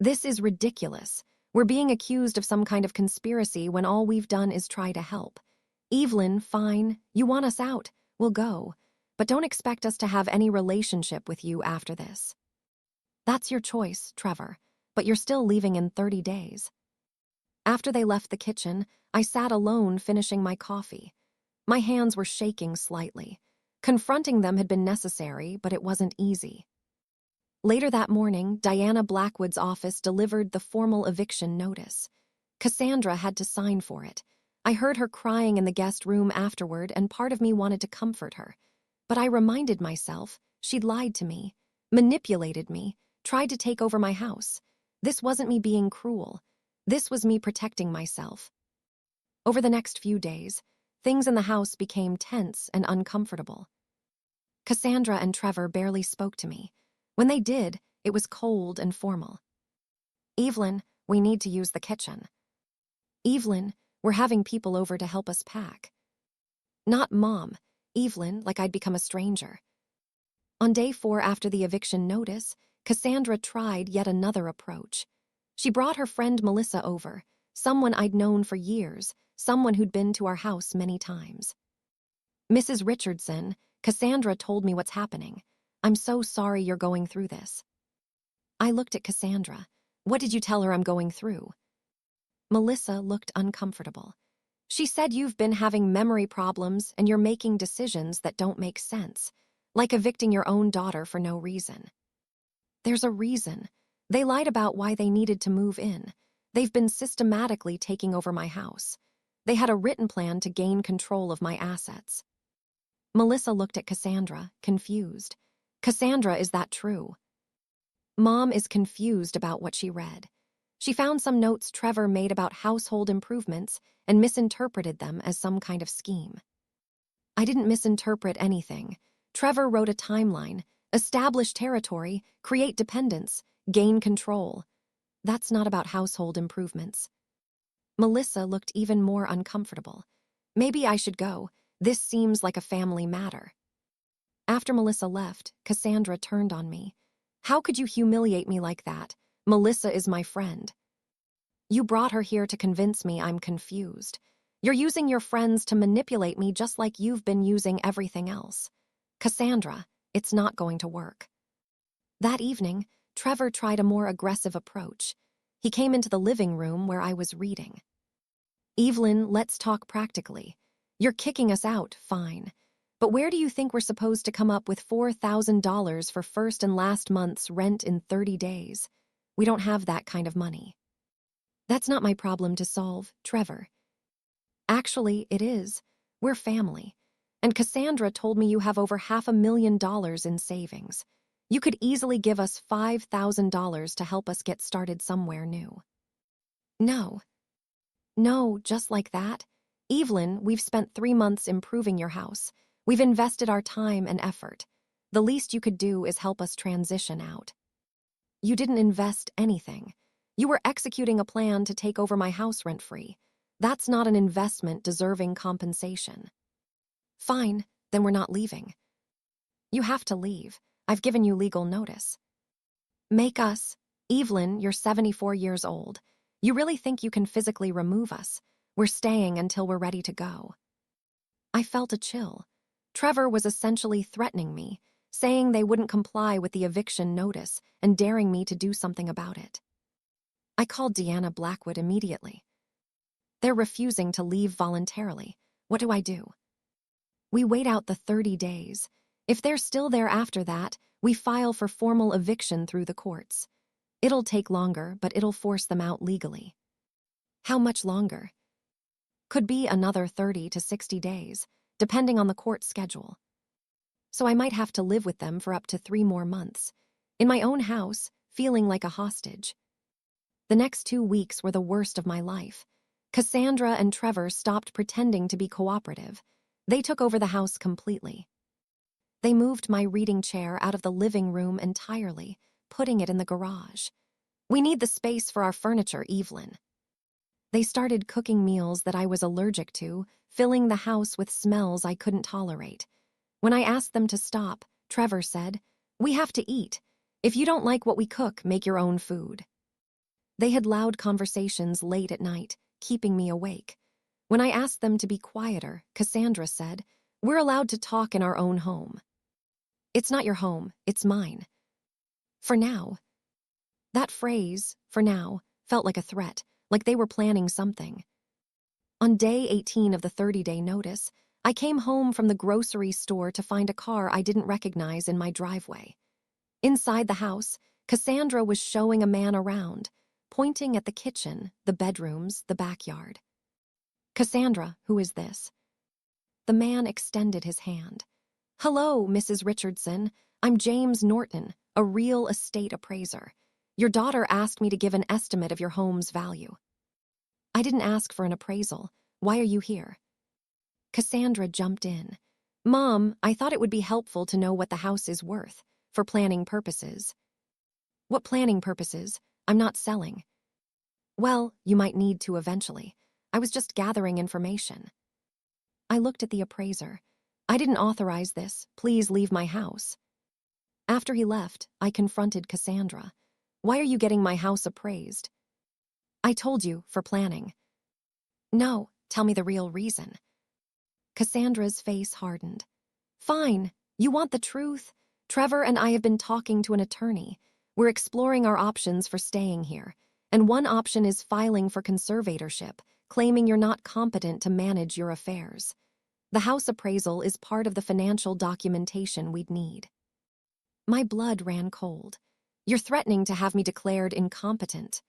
Speaker 1: "This is ridiculous. We're being accused of some kind of conspiracy when all we've done is try to help. Evelyn, fine. You want us out. We'll go. But don't expect us to have any relationship with you after this." "That's your choice, Trevor, but you're still leaving in 30 days. After they left the kitchen, I sat alone finishing my coffee. My hands were shaking slightly. Confronting them had been necessary, but it wasn't easy. Later that morning, Diana Blackwood's office delivered the formal eviction notice. Cassandra had to sign for it. I heard her crying in the guest room afterward, and part of me wanted to comfort her. But I reminded myself she'd lied to me, manipulated me, tried to take over my house. This wasn't me being cruel. This was me protecting myself. Over the next few days, things in the house became tense and uncomfortable. Cassandra and Trevor barely spoke to me. When they did, it was cold and formal. "Evelyn, we need to use the kitchen." "Evelyn, we're having people over to help us pack." Not Mom. Evelyn, like I'd become a stranger. On day 4 after the eviction notice, Cassandra tried yet another approach. She brought her friend Melissa over, someone I'd known for years, someone who'd been to our house many times. "Mrs. Richardson, Cassandra told me what's happening. I'm so sorry you're going through this." I looked at Cassandra. "What did you tell her I'm going through?" Melissa looked uncomfortable. "She said you've been having memory problems and you're making decisions that don't make sense, like evicting your own daughter for no reason." "There's a reason. They lied about why they needed to move in. They've been systematically taking over my house. They had a written plan to gain control of my assets." Melissa looked at Cassandra, confused. Cassandra, is that true? Mom is confused about what she read. She found some notes Trevor made about household improvements and misinterpreted them as some kind of scheme. I didn't misinterpret anything. Trevor wrote a timeline: establish territory, create dependence, gain control. That's not about household improvements. Melissa looked even more uncomfortable. Maybe I should go. This seems like a family matter. After Melissa left, Cassandra turned on me. How could you humiliate me like that? Melissa is my friend. You brought her here to convince me I'm confused. You're using your friends to manipulate me just like you've been using everything else. Cassandra, it's not going to work. That evening, Trevor tried a more aggressive approach. He came into the living room where I was reading. Evelyn, let's talk practically. You're kicking us out, fine. But where do you think we're supposed to come up with $4,000 for first and last month's rent in 30 days? We don't have that kind of money. That's not my problem to solve, Trevor. Actually, it is. We're family. And Cassandra told me you have over $500,000 in savings. You could easily give us $5,000 to help us get started somewhere new. No. No, just like that. Evelyn, we've spent 3 months improving your house. We've invested our time and effort. The least you could do is help us transition out. You didn't invest anything. You were executing a plan to take over my house rent-free. That's not an investment deserving compensation. Fine, then we're not leaving. You have to leave. I've given you legal notice. Make us. Evelyn, you're 74 years old. You really think you can physically remove us? We're staying until we're ready to go. I felt a chill. Trevor was essentially threatening me, saying they wouldn't comply with the eviction notice and daring me to do something about it. I called Deanna Blackwood immediately. They're refusing to leave voluntarily. What do I do? We wait out the 30 days. If they're still there after that, we file for formal eviction through the courts. It'll take longer, but it'll force them out legally. How much longer? Could be another 30 to 60 days, depending on the court schedule. So I might have to live with them for up to 3 more months, in my own house, feeling like a hostage. The next 2 weeks were the worst of my life. Cassandra and Trevor stopped pretending to be cooperative. They took over the house completely. They moved my reading chair out of the living room entirely, putting it in the garage. We need the space for our furniture, Evelyn. They started cooking meals that I was allergic to, filling the house with smells I couldn't tolerate. When I asked them to stop, Trevor said, "We have to eat. If you don't like what we cook, make your own food." They had loud conversations late at night, keeping me awake. When I asked them to be quieter, Cassandra said, "We're allowed to talk in our own home." It's not your home, it's mine. For now. That phrase, for now, felt like a threat, like they were planning something. On day 18 of the 30-day notice, I came home from the grocery store to find a car I didn't recognize in my driveway. Inside the house, Cassandra was showing a man around, pointing at the kitchen, the bedrooms, the backyard. "Cassandra, who is this?" The man extended his hand. "Hello, Mrs. Richardson. I'm James Norton, a real estate appraiser. Your daughter asked me to give an estimate of your home's value." "I didn't ask for an appraisal. Why are you here?" Cassandra jumped in. "Mom, I thought it would be helpful to know what the house is worth, for planning purposes." "What planning purposes? I'm not selling." "Well, you might need to eventually. I was just gathering information." I looked at the appraiser. "I didn't authorize this. Please leave my house." After he left, I confronted Cassandra. "Why are you getting my house appraised?" "I told you, for planning." "No, tell me the real reason." Cassandra's face hardened. "Fine, you want the truth? Trevor and I have been talking to an attorney. We're exploring our options for staying here, and one option is filing for conservatorship, claiming you're not competent to manage your affairs. The house appraisal is part of the financial documentation we'd need." My blood ran cold. "You're threatening to have me declared incompetent."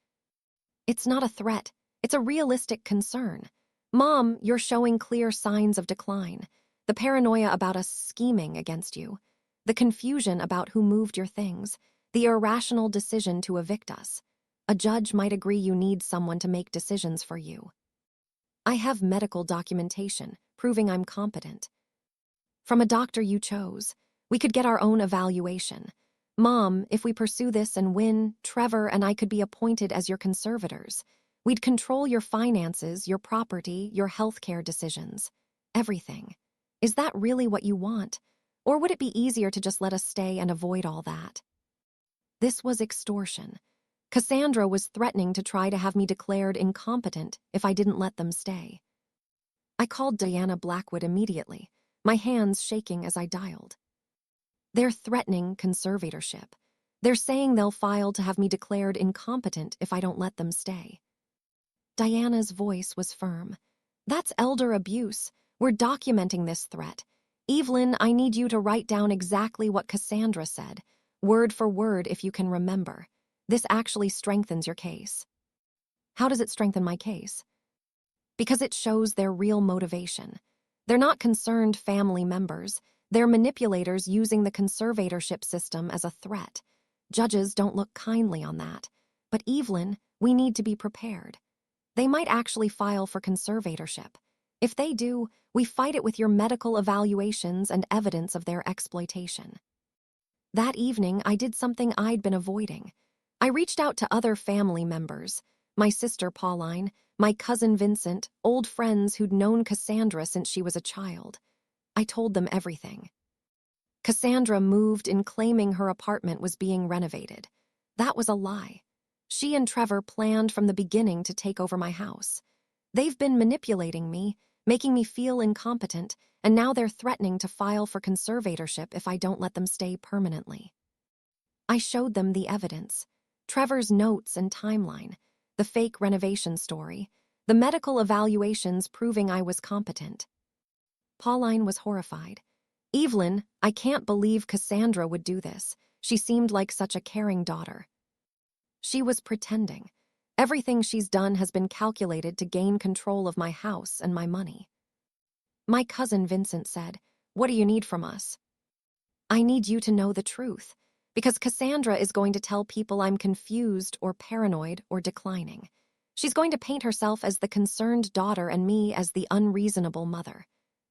Speaker 1: "It's not a threat. It's a realistic concern. Mom, you're showing clear signs of decline. The paranoia about us scheming against you. The confusion about who moved your things. The irrational decision to evict us. A judge might agree you need someone to make decisions for you. I have medical documentation proving I'm competent. From a doctor you chose. We could get our own evaluation. Mom, if we pursue this and win, Trevor and I could be appointed as your conservators. We'd control your finances, your property, your healthcare decisions. Everything. Is that really what you want? Or would it be easier to just let us stay and avoid all that? This was extortion. Cassandra was threatening to try to have me declared incompetent if I didn't let them stay. I called Diana Blackwood immediately, my hands shaking as I dialed. They're threatening conservatorship. They're saying they'll file to have me declared incompetent if I don't let them stay. Diana's voice was firm. That's elder abuse. We're documenting this threat. Evelyn, I need you to write down exactly what Cassandra said, word for word if you can remember. This actually strengthens your case. How does it strengthen my case? Because it shows their real motivation. They're not concerned family members. They're manipulators using the conservatorship system as a threat. Judges don't look kindly on that. But Evelyn, we need to be prepared. They might actually file for conservatorship. If they do, we fight it with your medical evaluations and evidence of their exploitation. That evening, I did something I'd been avoiding. I reached out to other family members, my sister Pauline, my cousin Vincent, old friends who'd known Cassandra since she was a child. I told them everything. Cassandra moved in claiming her apartment was being renovated. That was a lie. She and Trevor planned from the beginning to take over my house. They've been manipulating me, making me feel incompetent, and now they're threatening to file for conservatorship if I don't let them stay permanently. I showed them the evidence. Trevor's notes and timeline, the fake renovation story, the medical evaluations proving I was competent. Pauline was horrified. Evelyn, I can't believe Cassandra would do this. She seemed like such a caring daughter. She was pretending. Everything she's done has been calculated to gain control of my house and my money. My cousin Vincent said, "What do you need from us?" I need you to know the truth, because Cassandra is going to tell people I'm confused or paranoid or declining. She's going to paint herself as the concerned daughter and me as the unreasonable mother.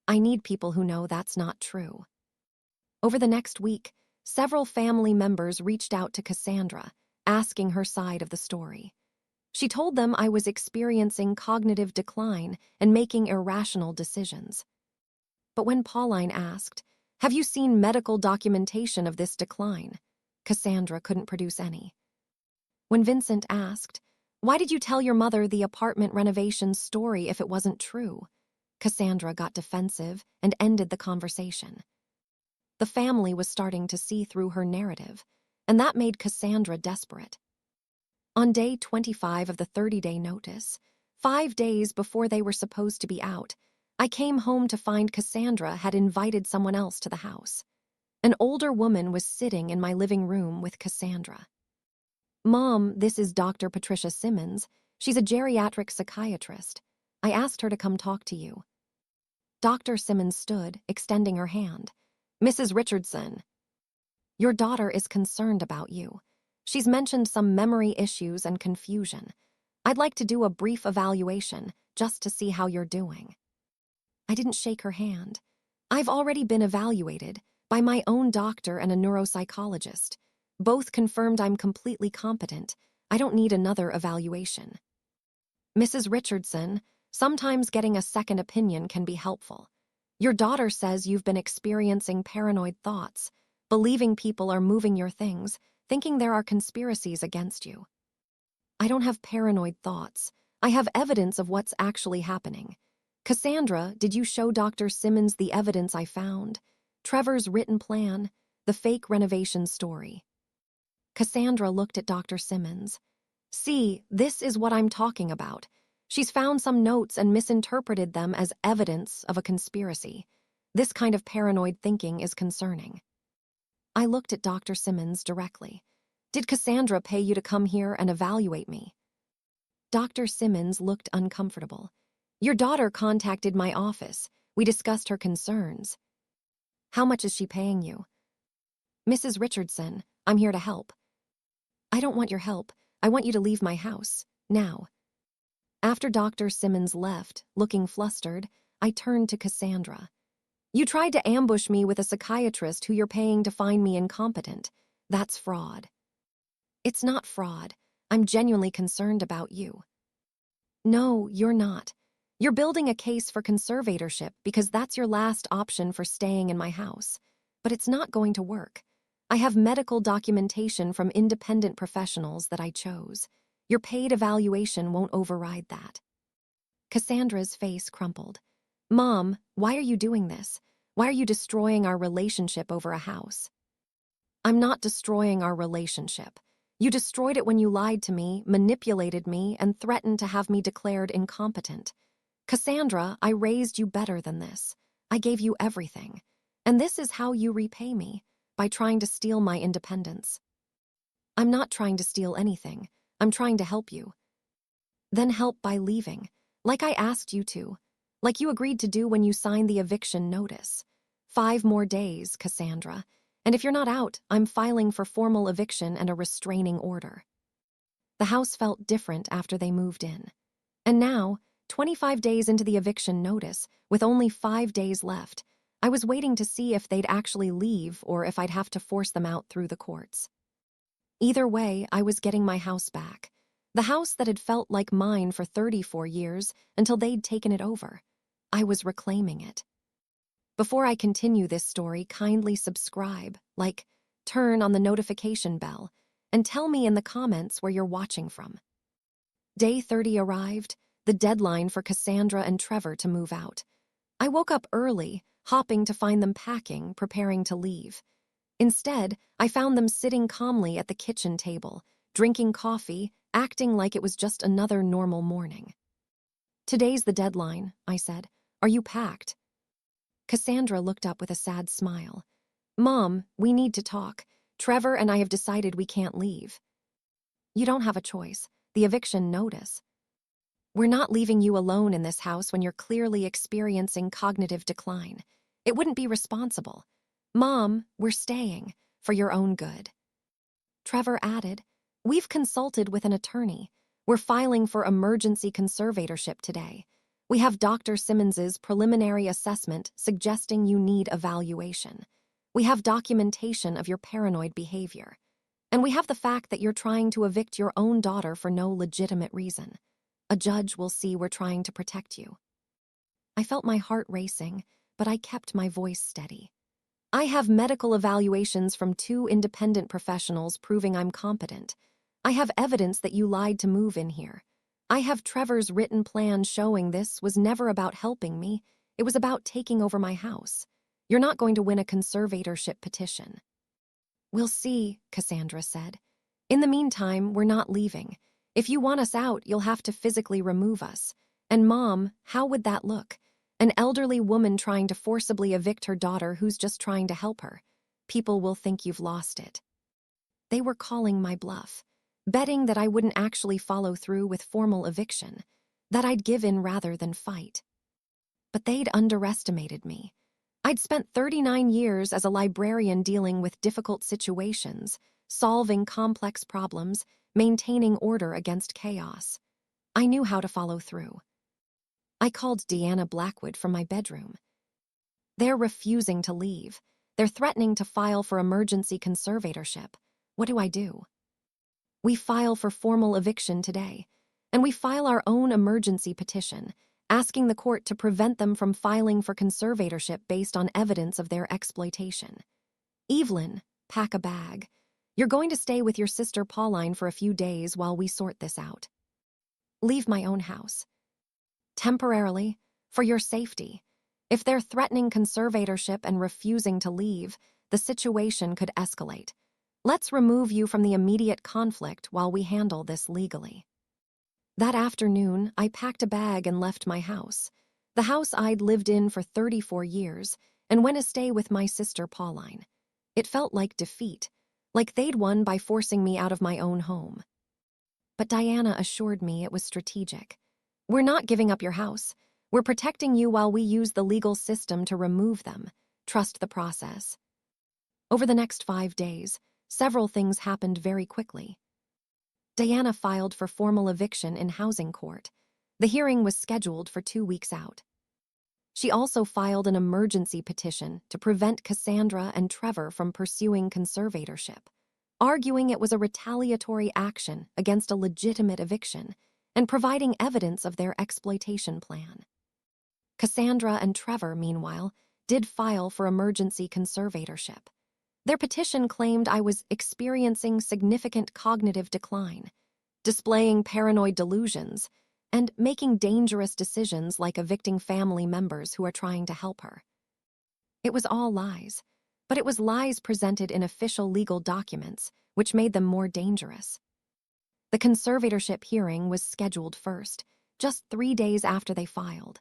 Speaker 1: I need people who know that's not true. Over the next week, several family members reached out to Cassandra, asking her side of the story. She told them I was experiencing cognitive decline and making irrational decisions. But when Pauline asked, "Have you seen medical documentation of this decline?" Cassandra couldn't produce any. When Vincent asked, "Why did you tell your mother the apartment renovation story if it wasn't true?" Cassandra got defensive and ended the conversation. The family was starting to see through her narrative, and that made Cassandra desperate. On day 25 of the 30-day notice, 5 days before they were supposed to be out, I came home to find Cassandra had invited someone else to the house. An older woman was sitting in my living room with Cassandra. "Mom, this is Dr. Patricia Simmons. She's a geriatric psychiatrist. I asked her to come talk to you." Dr. Simmons stood, extending her hand. "Mrs. Richardson, your daughter is concerned about you. She's mentioned some memory issues and confusion. I'd like to do a brief evaluation just to see how you're doing." I didn't shake her hand. I've already been evaluated by my own doctor and a neuropsychologist. Both confirmed I'm completely competent. I don't need another evaluation. "Mrs. Richardson, sometimes getting a second opinion can be helpful. Your daughter says you've been experiencing paranoid thoughts, believing people are moving your things, thinking there are conspiracies against you." I don't have paranoid thoughts. I have evidence of what's actually happening. Cassandra, did you show Dr. Simmons the evidence I found? Trevor's written plan, the fake renovation story. Cassandra looked at Dr. Simmons. "See, this is what I'm talking about. She's found some notes and misinterpreted them as evidence of a conspiracy. This kind of paranoid thinking is concerning." I looked at Dr. Simmons directly. "Did Cassandra pay you to come here and evaluate me?" Dr. Simmons looked uncomfortable. "Your daughter contacted my office. We discussed her concerns. How much is she paying you? Mrs. Richardson, I'm here to help. I don't want your help. I want you to leave my house. Now. After Dr. Simmons left, looking flustered, I turned to Cassandra. You tried to ambush me with a psychiatrist who you're paying to find me incompetent. That's fraud. It's not fraud. I'm genuinely concerned about you. No, you're not. You're building a case for conservatorship because that's your last option for staying in my house. But it's not going to work. I have medical documentation from independent professionals that I chose. Your paid evaluation won't override that. Cassandra's face crumpled. Mom, why are you doing this? Why are you destroying our relationship over a house? I'm not destroying our relationship. You destroyed it when you lied to me, manipulated me, and threatened to have me declared incompetent. Cassandra, I raised you better than this. I gave you everything. And this is how you repay me, by trying to steal my independence. I'm not trying to steal anything. I'm trying to help you. Then help by leaving, like I asked you to, like you agreed to do when you signed the eviction notice. 5 more days, Cassandra. And if you're not out, I'm filing for formal eviction and a restraining order. The house felt different after they moved in. And now, 25 days into the eviction notice, with only 5 days left, I was waiting to see if they'd actually leave or if I'd have to force them out through the courts. Either way, I was getting my house back. The house that had felt like mine for 34 years until they'd taken it over. I was reclaiming it. Before I continue this story, kindly subscribe, like, turn on the notification bell, and tell me in the comments where you're watching from. Day 30 arrived, the deadline for Cassandra and Trevor to move out. I woke up early, hopping to find them packing, preparing to leave. Instead, I found them sitting calmly at the kitchen table, drinking coffee, acting like it was just another normal morning. Today's the deadline, I said. Are you packed? Cassandra looked up with a sad smile. Mom, we need to talk. Trevor and I have decided we can't leave. You don't have a choice. The eviction notice. We're not leaving you alone in this house when you're clearly experiencing cognitive decline. It wouldn't be responsible. Mom, we're staying, for your own good. Trevor added, We've consulted with an attorney. We're filing for emergency conservatorship today. We have Dr. Simmons's preliminary assessment suggesting you need evaluation. We have documentation of your paranoid behavior. And we have the fact that you're trying to evict your own daughter for no legitimate reason. A judge will see we're trying to protect you. I felt my heart racing, but I kept my voice steady. I have medical evaluations from 2 independent professionals proving I'm competent. I have evidence that you lied to move in here. I have Trevor's written plan showing this was never about helping me. It was about taking over my house. You're not going to win a conservatorship petition. We'll see, Cassandra said. In the meantime, we're not leaving. If you want us out, you'll have to physically remove us. And Mom, how would that look? An elderly woman trying to forcibly evict her daughter who's just trying to help her. People will think you've lost it. They were calling my bluff, betting that I wouldn't actually follow through with formal eviction, that I'd give in rather than fight. But they'd underestimated me. I'd spent 39 years as a librarian dealing with difficult situations, solving complex problems, maintaining order against chaos. I knew how to follow through. I called Deanna Blackwood from my bedroom. They're refusing to leave. They're threatening to file for emergency conservatorship. What do I do? We file for formal eviction today, and we file our own emergency petition, asking the court to prevent them from filing for conservatorship based on evidence of their exploitation. Evelyn, pack a bag. You're going to stay with your sister Pauline for a few days while we sort this out. Leave my own house. Temporarily, for your safety. If they're threatening conservatorship and refusing to leave, the situation could escalate. Let's remove you from the immediate conflict while we handle this legally. That afternoon, I packed a bag and left my house, the house I'd lived in for 34 years, and went to stay with my sister Pauline. It felt like defeat, like they'd won by forcing me out of my own home. But Diana assured me it was strategic. We're not giving up your house. We're protecting you while we use the legal system to remove them. Trust the process. Over the next 5 days, several things happened very quickly. Diana filed for formal eviction in housing court. The hearing was scheduled for 2 weeks out. She also filed an emergency petition to prevent Cassandra and Trevor from pursuing conservatorship, arguing it was a retaliatory action against a legitimate eviction and providing evidence of their exploitation plan. Cassandra and Trevor, meanwhile, did file for emergency conservatorship. Their petition claimed I was experiencing significant cognitive decline, displaying paranoid delusions, and making dangerous decisions like evicting family members who are trying to help her. It was all lies, but it was lies presented in official legal documents, which made them more dangerous. The conservatorship hearing was scheduled first, just 3 days after they filed.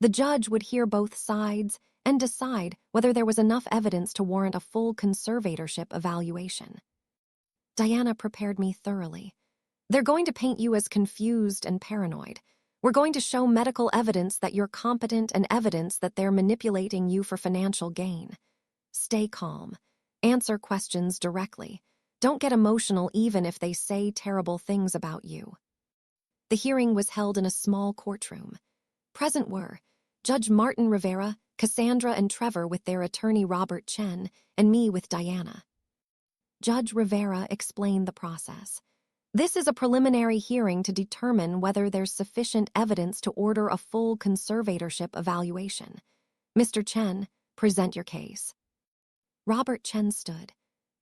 Speaker 1: The judge would hear both sides and decide whether there was enough evidence to warrant a full conservatorship evaluation. Diana prepared me thoroughly. They're going to paint you as confused and paranoid. We're going to show medical evidence that you're competent and evidence that they're manipulating you for financial gain. Stay calm. Answer questions directly. Don't get emotional even if they say terrible things about you. The hearing was held in a small courtroom. Present were Judge Martin Rivera, Cassandra and Trevor with their attorney Robert Chen, and me with Diana. Judge Rivera explained the process. This is a preliminary hearing to determine whether there's sufficient evidence to order a full conservatorship evaluation. Mr. Chen, present your case. Robert Chen stood.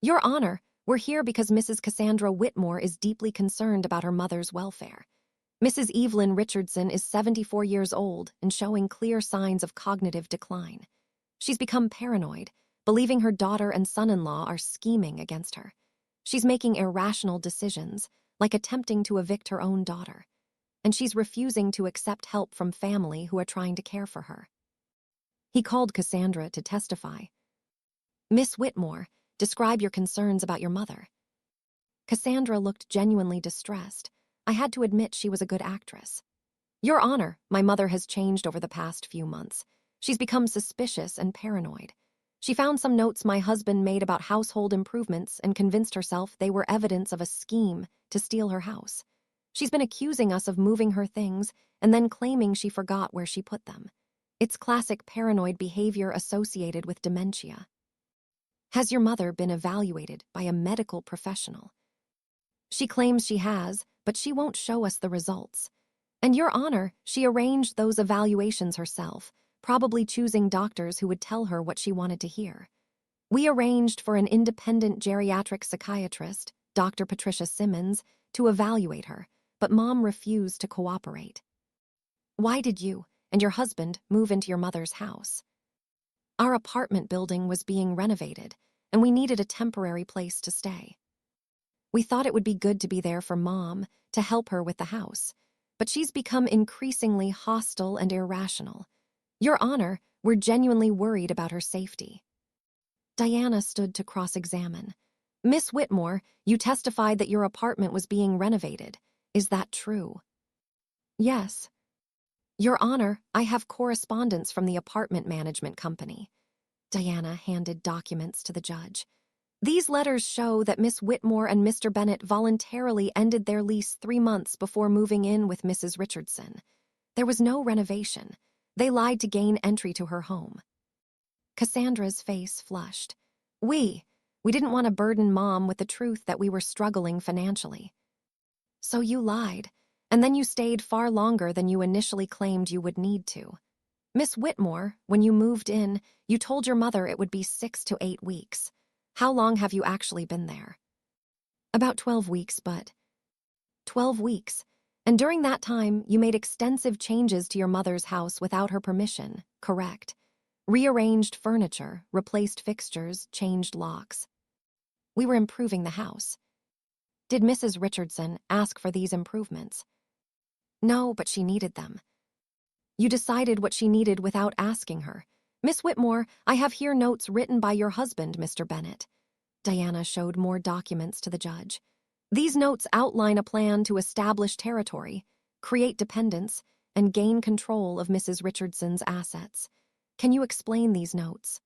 Speaker 1: Your Honor, we're here because Mrs. Cassandra Whitmore is deeply concerned about her mother's welfare. Mrs. Evelyn Richardson is 74 years old and showing clear signs of cognitive decline. She's become paranoid, believing her daughter and son-in-law are scheming against her. She's making irrational decisions, like attempting to evict her own daughter. And she's refusing to accept help from family who are trying to care for her. He called Cassandra to testify. Miss Whitmore, describe your concerns about your mother. Cassandra looked genuinely distressed. I had to admit she was a good actress. Your Honor, my mother has changed over the past few months. She's become suspicious and paranoid. She found some notes my husband made about household improvements and convinced herself they were evidence of a scheme to steal her house. She's been accusing us of moving her things and then claiming she forgot where she put them. It's classic paranoid behavior associated with dementia. Has your mother been evaluated by a medical professional? She claims she has, but she won't show us the results. And Your Honor, she arranged those evaluations herself, probably choosing doctors who would tell her what she wanted to hear. We arranged for an independent geriatric psychiatrist, Dr. Patricia Simmons, to evaluate her, but Mom refused to cooperate. Why did you and your husband move into your mother's house? Our apartment building was being renovated, and we needed a temporary place to stay. We thought it would be good to be there for Mom, to help her with the house, but she's become increasingly hostile and irrational. Your Honor, we're genuinely worried about her safety. Diana stood to cross-examine. Miss Whitmore, you testified that your apartment was being renovated. Is that true? Yes. Your Honor, I have correspondence from the apartment management company. Diana handed documents to the judge. These letters show that Miss Whitmore and Mr. Bennett voluntarily ended their lease 3 months before moving in with Mrs. Richardson. There was no renovation. They lied to gain entry to her home. Cassandra's face flushed. We didn't want to burden Mom with the truth that we were struggling financially. So you lied, and then you stayed far longer than you initially claimed you would need to. Miss Whitmore, when you moved in, you told your mother it would be 6 to 8 weeks. How long have you actually been there? About 12 weeks, but... 12 weeks. And during that time, you made extensive changes to your mother's house without her permission, correct? Rearranged furniture, replaced fixtures, changed locks. We were improving the house. Did Mrs. Richardson ask for these improvements? No, but she needed them. You decided what she needed without asking her. Miss Whitmore, I have here notes written by your husband, Mr. Bennett. Diana showed more documents to the judge. These notes outline a plan to establish territory, create dependence, and gain control of Mrs. Richardson's assets. Can you explain these notes?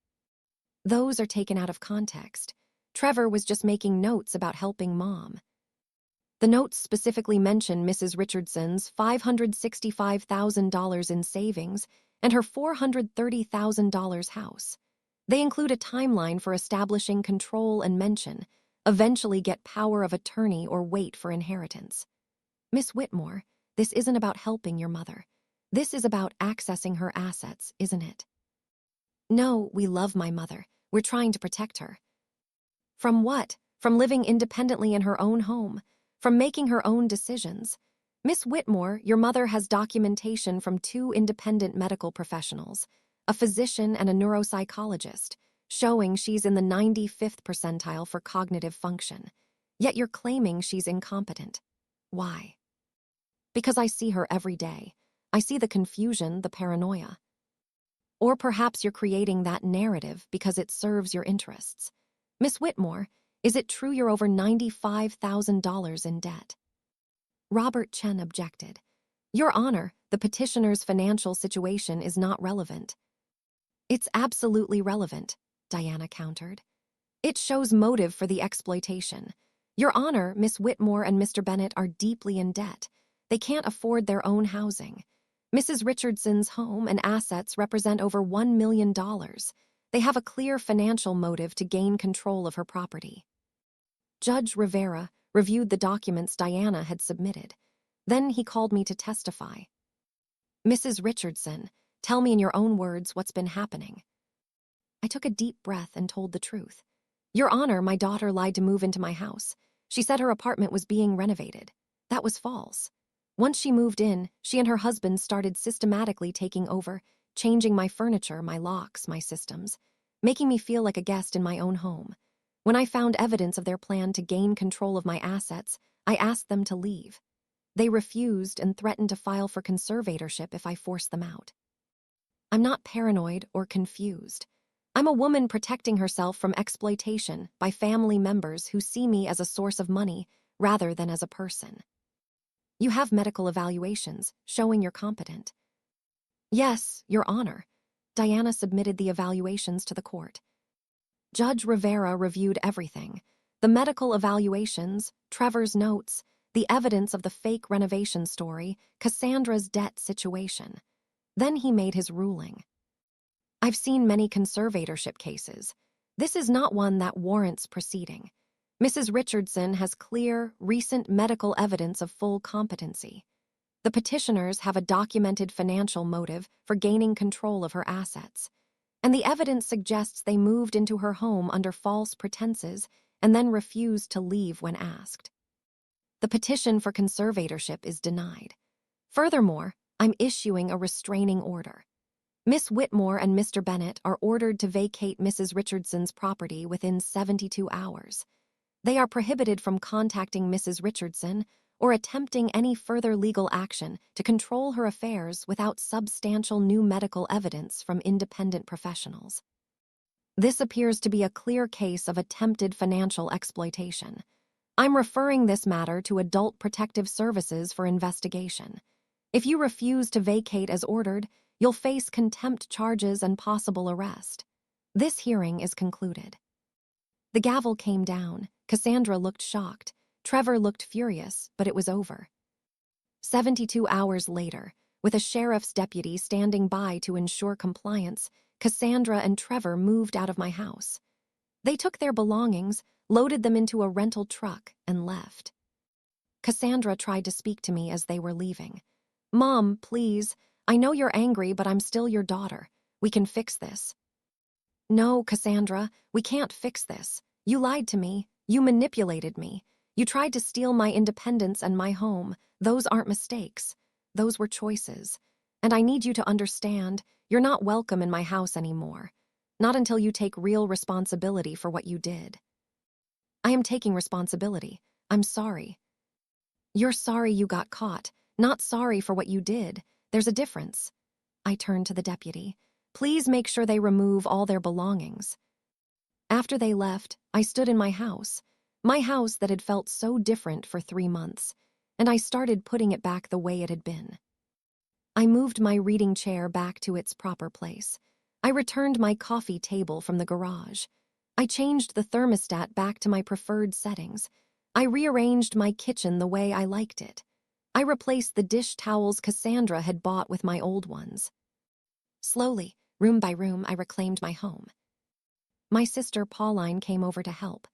Speaker 1: Those are taken out of context. Trevor was just making notes about helping Mom. The notes specifically mention Mrs. Richardson's $565,000 in savings and her $430,000 house. They include a timeline for establishing control and mention, eventually get power of attorney or wait for inheritance. Miss Whitmore, this isn't about helping your mother. This is about accessing her assets, isn't it? No, we love my mother. We're trying to protect her. From what? From living independently in her own home. From making her own decisions. Miss Whitmore, your mother has documentation from 2 independent medical professionals, a physician and a neuropsychologist, showing she's in the 95th percentile for cognitive function. Yet you're claiming she's incompetent. Why? Because I see her every day. I see the confusion, the paranoia. Or perhaps you're creating that narrative because it serves your interests. Miss Whitmore, is it true you're over $95,000 in debt? Robert Chen objected. Your Honor, the petitioner's financial situation is not relevant. It's absolutely relevant, Diana countered. It shows motive for the exploitation. Your Honor, Miss Whitmore and Mr. Bennett are deeply in debt. They can't afford their own housing. Mrs. Richardson's home and assets represent over $1 million. They have a clear financial motive to gain control of her property. Judge Rivera reviewed the documents Diana had submitted. Then he called me to testify. Mrs. Richardson, tell me in your own words what's been happening. I took a deep breath and told the truth. Your Honor, my daughter lied to move into my house. She said her apartment was being renovated. That was false. Once she moved in, she and her husband started systematically taking over, changing my furniture, my locks, my systems, making me feel like a guest in my own home. When I found evidence of their plan to gain control of my assets, I asked them to leave. They refused and threatened to file for conservatorship if I forced them out. I'm not paranoid or confused. I'm a woman protecting herself from exploitation by family members who see me as a source of money rather than as a person. You have medical evaluations showing you're competent. Yes, Your Honor. Diana submitted the evaluations to the court. Judge Rivera reviewed everything. The medical evaluations, Trevor's notes, the evidence of the fake renovation story, Cassandra's debt situation. Then he made his ruling. I've seen many conservatorship cases. This is not one that warrants proceeding. Mrs. Richardson has clear, recent medical evidence of full competency. The petitioners have a documented financial motive for gaining control of her assets, and the evidence suggests they moved into her home under false pretenses and then refused to leave when asked. The petition for conservatorship is denied. Furthermore, I'm issuing a restraining order. Miss Whitmore and Mr. Bennett are ordered to vacate Mrs. Richardson's property within 72 hours. They are prohibited from contacting Mrs. Richardson or attempting any further legal action to control her affairs without substantial new medical evidence from independent professionals. This appears to be a clear case of attempted financial exploitation. I'm referring this matter to Adult Protective Services for investigation. If you refuse to vacate as ordered, you'll face contempt charges and possible arrest. This hearing is concluded. The gavel came down. Cassandra looked shocked. Trevor looked furious, but it was over. 72 hours later, with a sheriff's deputy standing by to ensure compliance, Cassandra and Trevor moved out of my house. They took their belongings, loaded them into a rental truck, and left. Cassandra tried to speak to me as they were leaving. Mom, please, I know you're angry, but I'm still your daughter. We can fix this. No, Cassandra, we can't fix this. You lied to me. You manipulated me. You tried to steal my independence and my home. Those aren't mistakes. Those were choices. And I need you to understand, you're not welcome in my house anymore. Not until you take real responsibility for what you did. I am taking responsibility. I'm sorry. You're sorry you got caught, not sorry for what you did. There's a difference. I turned to the deputy. Please make sure they remove all their belongings. After they left, I stood in my house that had felt so different for 3 months, and I started putting it back the way it had been. I moved my reading chair back to its proper place. I returned my coffee table from the garage. I changed the thermostat back to my preferred settings. I rearranged my kitchen the way I liked it. I replaced the dish towels Cassandra had bought with my old ones. Slowly, room by room, I reclaimed my home. My sister Pauline came over to help.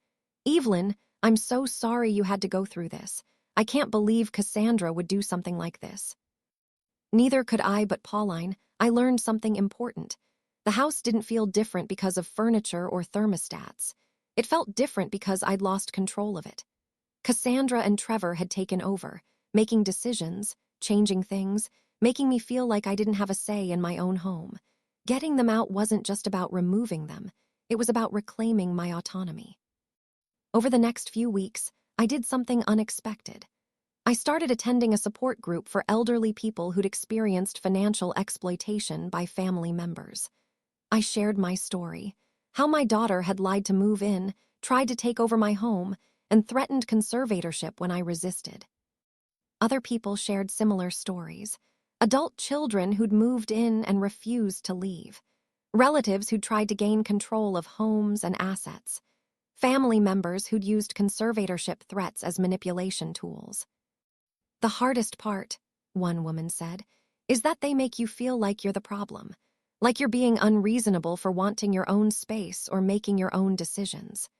Speaker 1: "Evelyn, I'm so sorry you had to go through this. I can't believe Cassandra would do something like this." Neither could I, but Pauline, I learned something important. The house didn't feel different because of furniture or thermostats. It felt different because I'd lost control of it. Cassandra and Trevor had taken over, making decisions, changing things, making me feel like I didn't have a say in my own home. Getting them out wasn't just about removing them, it was about reclaiming my autonomy. Over the next few weeks, I did something unexpected. I started attending a support group for elderly people who'd experienced financial exploitation by family members. I shared my story, how my daughter had lied to move in, tried to take over my home, and threatened conservatorship when I resisted. Other people shared similar stories. Adult children who'd moved in and refused to leave. Relatives who'd tried to gain control of homes and assets. Family members who'd used conservatorship threats as manipulation tools. "The hardest part," one woman said, "is that they make you feel like you're the problem, like you're being unreasonable for wanting your own space or making your own decisions."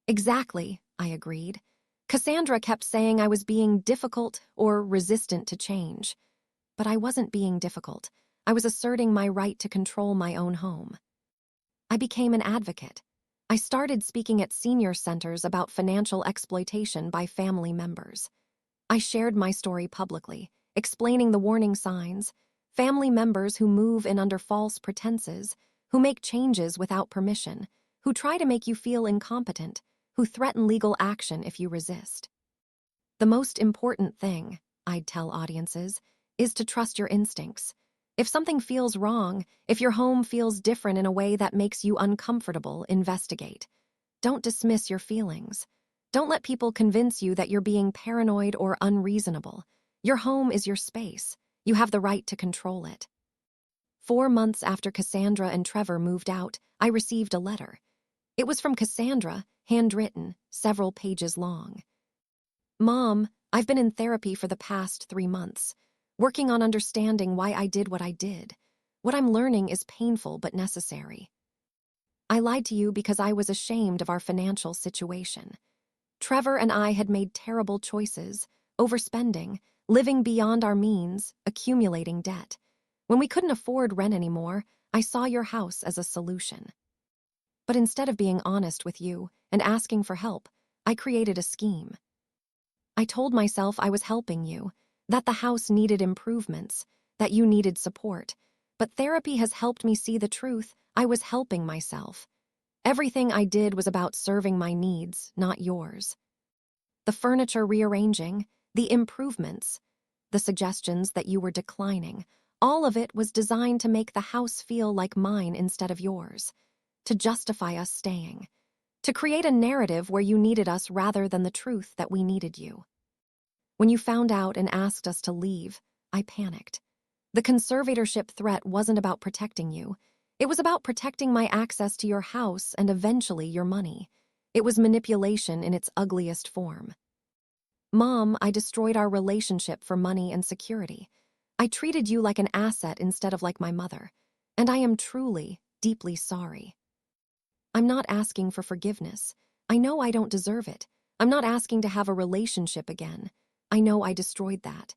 Speaker 1: "Exactly," I agreed. Cassandra kept saying I was being difficult or resistant to change. But I wasn't being difficult. I was asserting my right to control my own home. I became an advocate. I started speaking at senior centers about financial exploitation by family members. I shared my story publicly, explaining the warning signs, family members who move in under false pretenses, who make changes without permission, who try to make you feel incompetent, who threaten legal action if you resist. "The most important thing," I'd tell audiences, "is to trust your instincts. If something feels wrong, if your home feels different in a way that makes you uncomfortable, investigate. Don't dismiss your feelings. Don't let people convince you that you're being paranoid or unreasonable. Your home is your space. You have the right to control it." 4 months after Cassandra and Trevor moved out, I received a letter. It was from Cassandra, handwritten, several pages long. "Mom, I've been in therapy for the past 3 months, working on understanding why I did what I did. What I'm learning is painful but necessary. I lied to you because I was ashamed of our financial situation. Trevor and I had made terrible choices, overspending, living beyond our means, accumulating debt. When we couldn't afford rent anymore, I saw your house as a solution. But instead of being honest with you and asking for help, I created a scheme. I told myself I was helping you, that the house needed improvements, that you needed support. But therapy has helped me see the truth. I was helping myself. Everything I did was about serving my needs, not yours. The furniture rearranging, the improvements, the suggestions that you were declining, all of it was designed to make the house feel like mine instead of yours, to justify us staying, to create a narrative where you needed us rather than the truth that we needed you. When you found out and asked us to leave, I panicked. The conservatorship threat wasn't about protecting you. It was about protecting my access to your house and eventually your money. It was manipulation in its ugliest form. Mom, I destroyed our relationship for money and security. I treated you like an asset instead of like my mother. And I am truly, deeply sorry. I'm not asking for forgiveness. I know I don't deserve it. I'm not asking to have a relationship again. I know I destroyed that.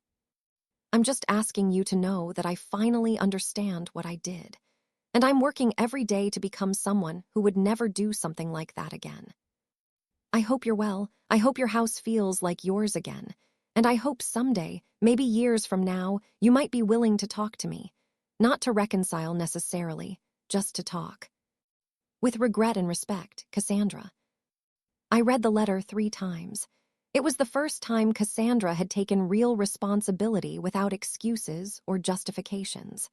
Speaker 1: I'm just asking you to know that I finally understand what I did. And I'm working every day to become someone who would never do something like that again. I hope you're well. I hope your house feels like yours again. And I hope someday, maybe years from now, you might be willing to talk to me. Not to reconcile necessarily, just to talk. With regret and respect, Cassandra. I read the letter 3 times. It was the first time Cassandra had taken real responsibility without excuses or justifications.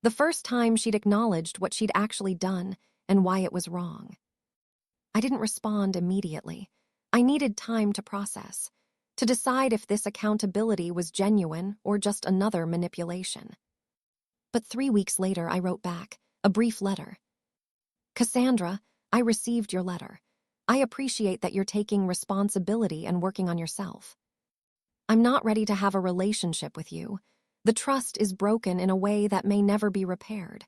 Speaker 1: The first time she'd acknowledged what she'd actually done and why it was wrong. I didn't respond immediately. I needed time to process, to decide if this accountability was genuine or just another manipulation. But 3 weeks later, I wrote back, a brief letter. Cassandra, I received your letter. I appreciate that you're taking responsibility and working on yourself. I'm not ready to have a relationship with you. The trust is broken in a way that may never be repaired.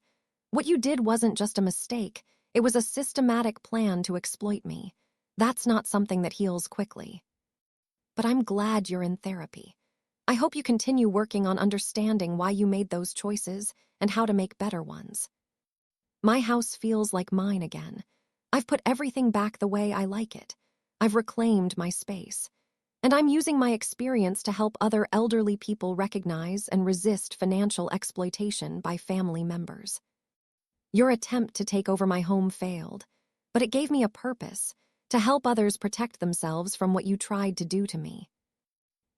Speaker 1: What you did wasn't just a mistake, it was a systematic plan to exploit me. That's not something that heals quickly. But I'm glad you're in therapy. I hope you continue working on understanding why you made those choices and how to make better ones. My house feels like mine again. I've put everything back the way I like it. I've reclaimed my space. And I'm using my experience to help other elderly people recognize and resist financial exploitation by family members. Your attempt to take over my home failed, but it gave me a purpose, to help others protect themselves from what you tried to do to me.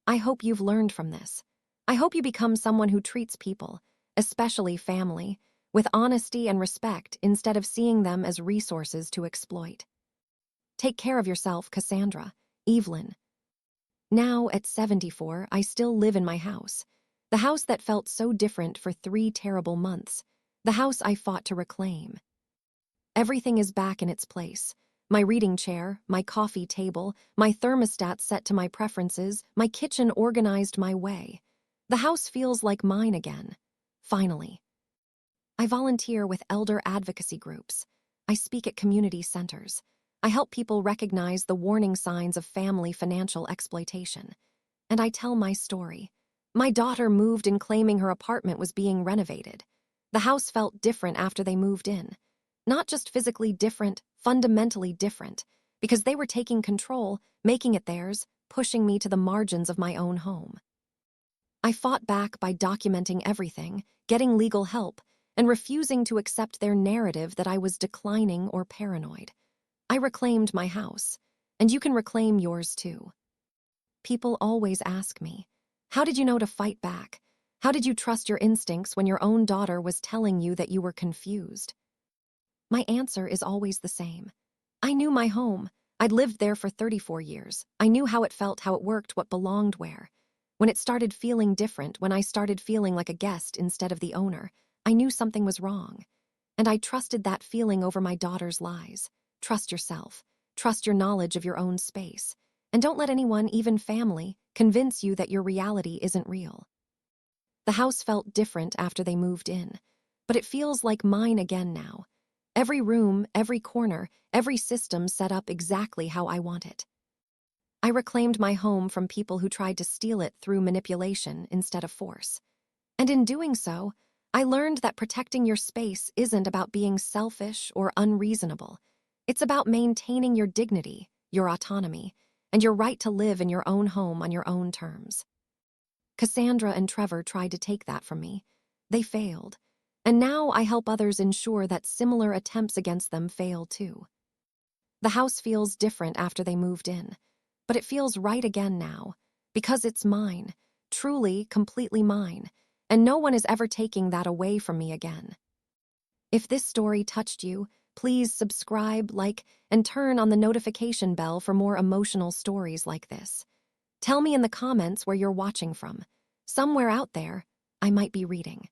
Speaker 1: I hope you've learned from this. I hope you become someone who treats people, especially family, with honesty and respect instead of seeing them as resources to exploit. Take care of yourself, Cassandra. Evelyn. Now, at 74, I still live in my house. The house that felt so different for 3 terrible months. The house I fought to reclaim. Everything is back in its place. My reading chair, my coffee table, my thermostat set to my preferences, my kitchen organized my way. The house feels like mine again. Finally. I volunteer with elder advocacy groups. I speak at community centers. I help people recognize the warning signs of family financial exploitation. And I tell my story. My daughter moved in claiming her apartment was being renovated. The house felt different after they moved in. Not just physically different, fundamentally different, because they were taking control, making it theirs, pushing me to the margins of my own home. I fought back by documenting everything, getting legal help, and refusing to accept their narrative that I was declining or paranoid. I reclaimed my house, and you can reclaim yours too. People always ask me, how did you know to fight back? How did you trust your instincts when your own daughter was telling you that you were confused? My answer is always the same. I knew my home. I'd lived there for 34 years. I knew how it felt, how it worked, what belonged where. When it started feeling different, when I started feeling like a guest instead of the owner, I knew something was wrong. And I trusted that feeling over my daughter's lies. Trust yourself. Trust your knowledge of your own space. And don't let anyone, even family, convince you that your reality isn't real. The house felt different after they moved in, but it feels like mine again now. Every room, every corner, every system set up exactly how I want it. I reclaimed my home from people who tried to steal it through manipulation instead of force. And in doing so, I learned that protecting your space isn't about being selfish or unreasonable. It's about maintaining your dignity, your autonomy, and your right to live in your own home on your own terms. Cassandra and Trevor tried to take that from me. They failed. And now I help others ensure that similar attempts against them fail too. The house feels different after they moved in, but it feels right again now, because it's mine, truly, completely mine, and no one is ever taking that away from me again. If this story touched you, please subscribe, like, and turn on the notification bell for more emotional stories like this. Tell me in the comments where you're watching from. Somewhere out there, I might be reading.